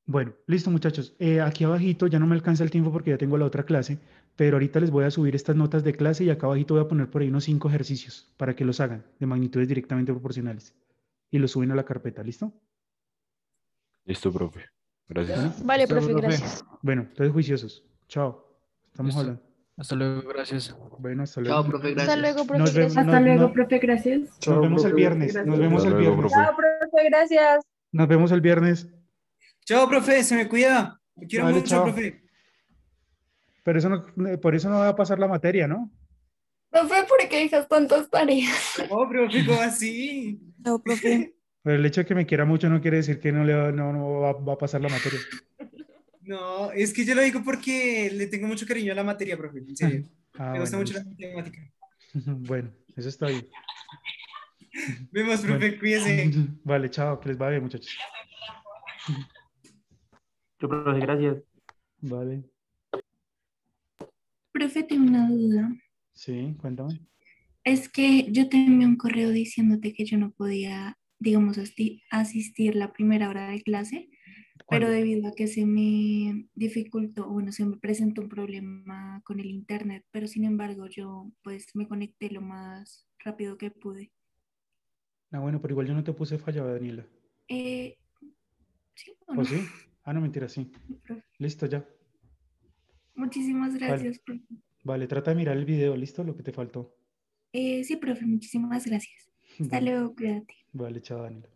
Bueno, listo muchachos. Aquí abajito ya no me alcanza el tiempo porque ya tengo la otra clase, pero ahorita les voy a subir estas notas de clase y acá abajito voy a poner por ahí unos 5 ejercicios para que los hagan de magnitudes directamente proporcionales y los suben a la carpeta, ¿listo? Listo, profe. Gracias. Vale, Listo, profe, profe. gracias. Bueno, entonces juiciosos. Chao. Estamos Listo. hablando. Hasta luego, gracias. Bueno, hasta luego. Chao, profe, Hasta gracias. luego, profe, Nos vemos, gracias. Hasta luego, profe, gracias. nos vemos el viernes. Nos vemos Hasta el luego, viernes. profe. Chao, profe, gracias. Nos vemos el viernes. Chao, profe, se me cuida. Me quiero Vale, mucho, chao. profe. Pero eso no, por eso no va a pasar la materia, ¿no? Profe, ¿por qué dejas tantas tareas? Oh, profe, ¿cómo así? No, profe. Pero el hecho de que me quiera mucho no quiere decir que no va a pasar la materia. No, es que yo lo digo porque le tengo mucho cariño a la materia, profe, en serio. Ah, Me gusta bueno, mucho la listo. matemática. Bueno, eso está bien. Vemos, profe, Bueno. cuídese. Vale, chao, que les vaya bien, muchachos. Yo, profe, gracias. Vale. Profe, tengo una duda. Sí, cuéntame. Es que yo te envié un correo diciéndote que yo no podía, digamos, asistir la primera hora de clase, pero ¿Cuándo? debido a que se me dificultó, bueno, se me presentó un problema con el internet, pero sin embargo yo pues me conecté lo más rápido que pude. Ah, bueno, pero igual yo no te puse fallado, Daniela. ¿Sí o ¿O no? sí? Ah, no, mentira, sí. Profe. Listo, ya. Muchísimas Vale. gracias, profe. Vale, trata de mirar el video, ¿listo? Lo que te faltó. Sí, profe, muchísimas gracias. Hasta Vale. luego, cuídate. Vale, chao, Daniela.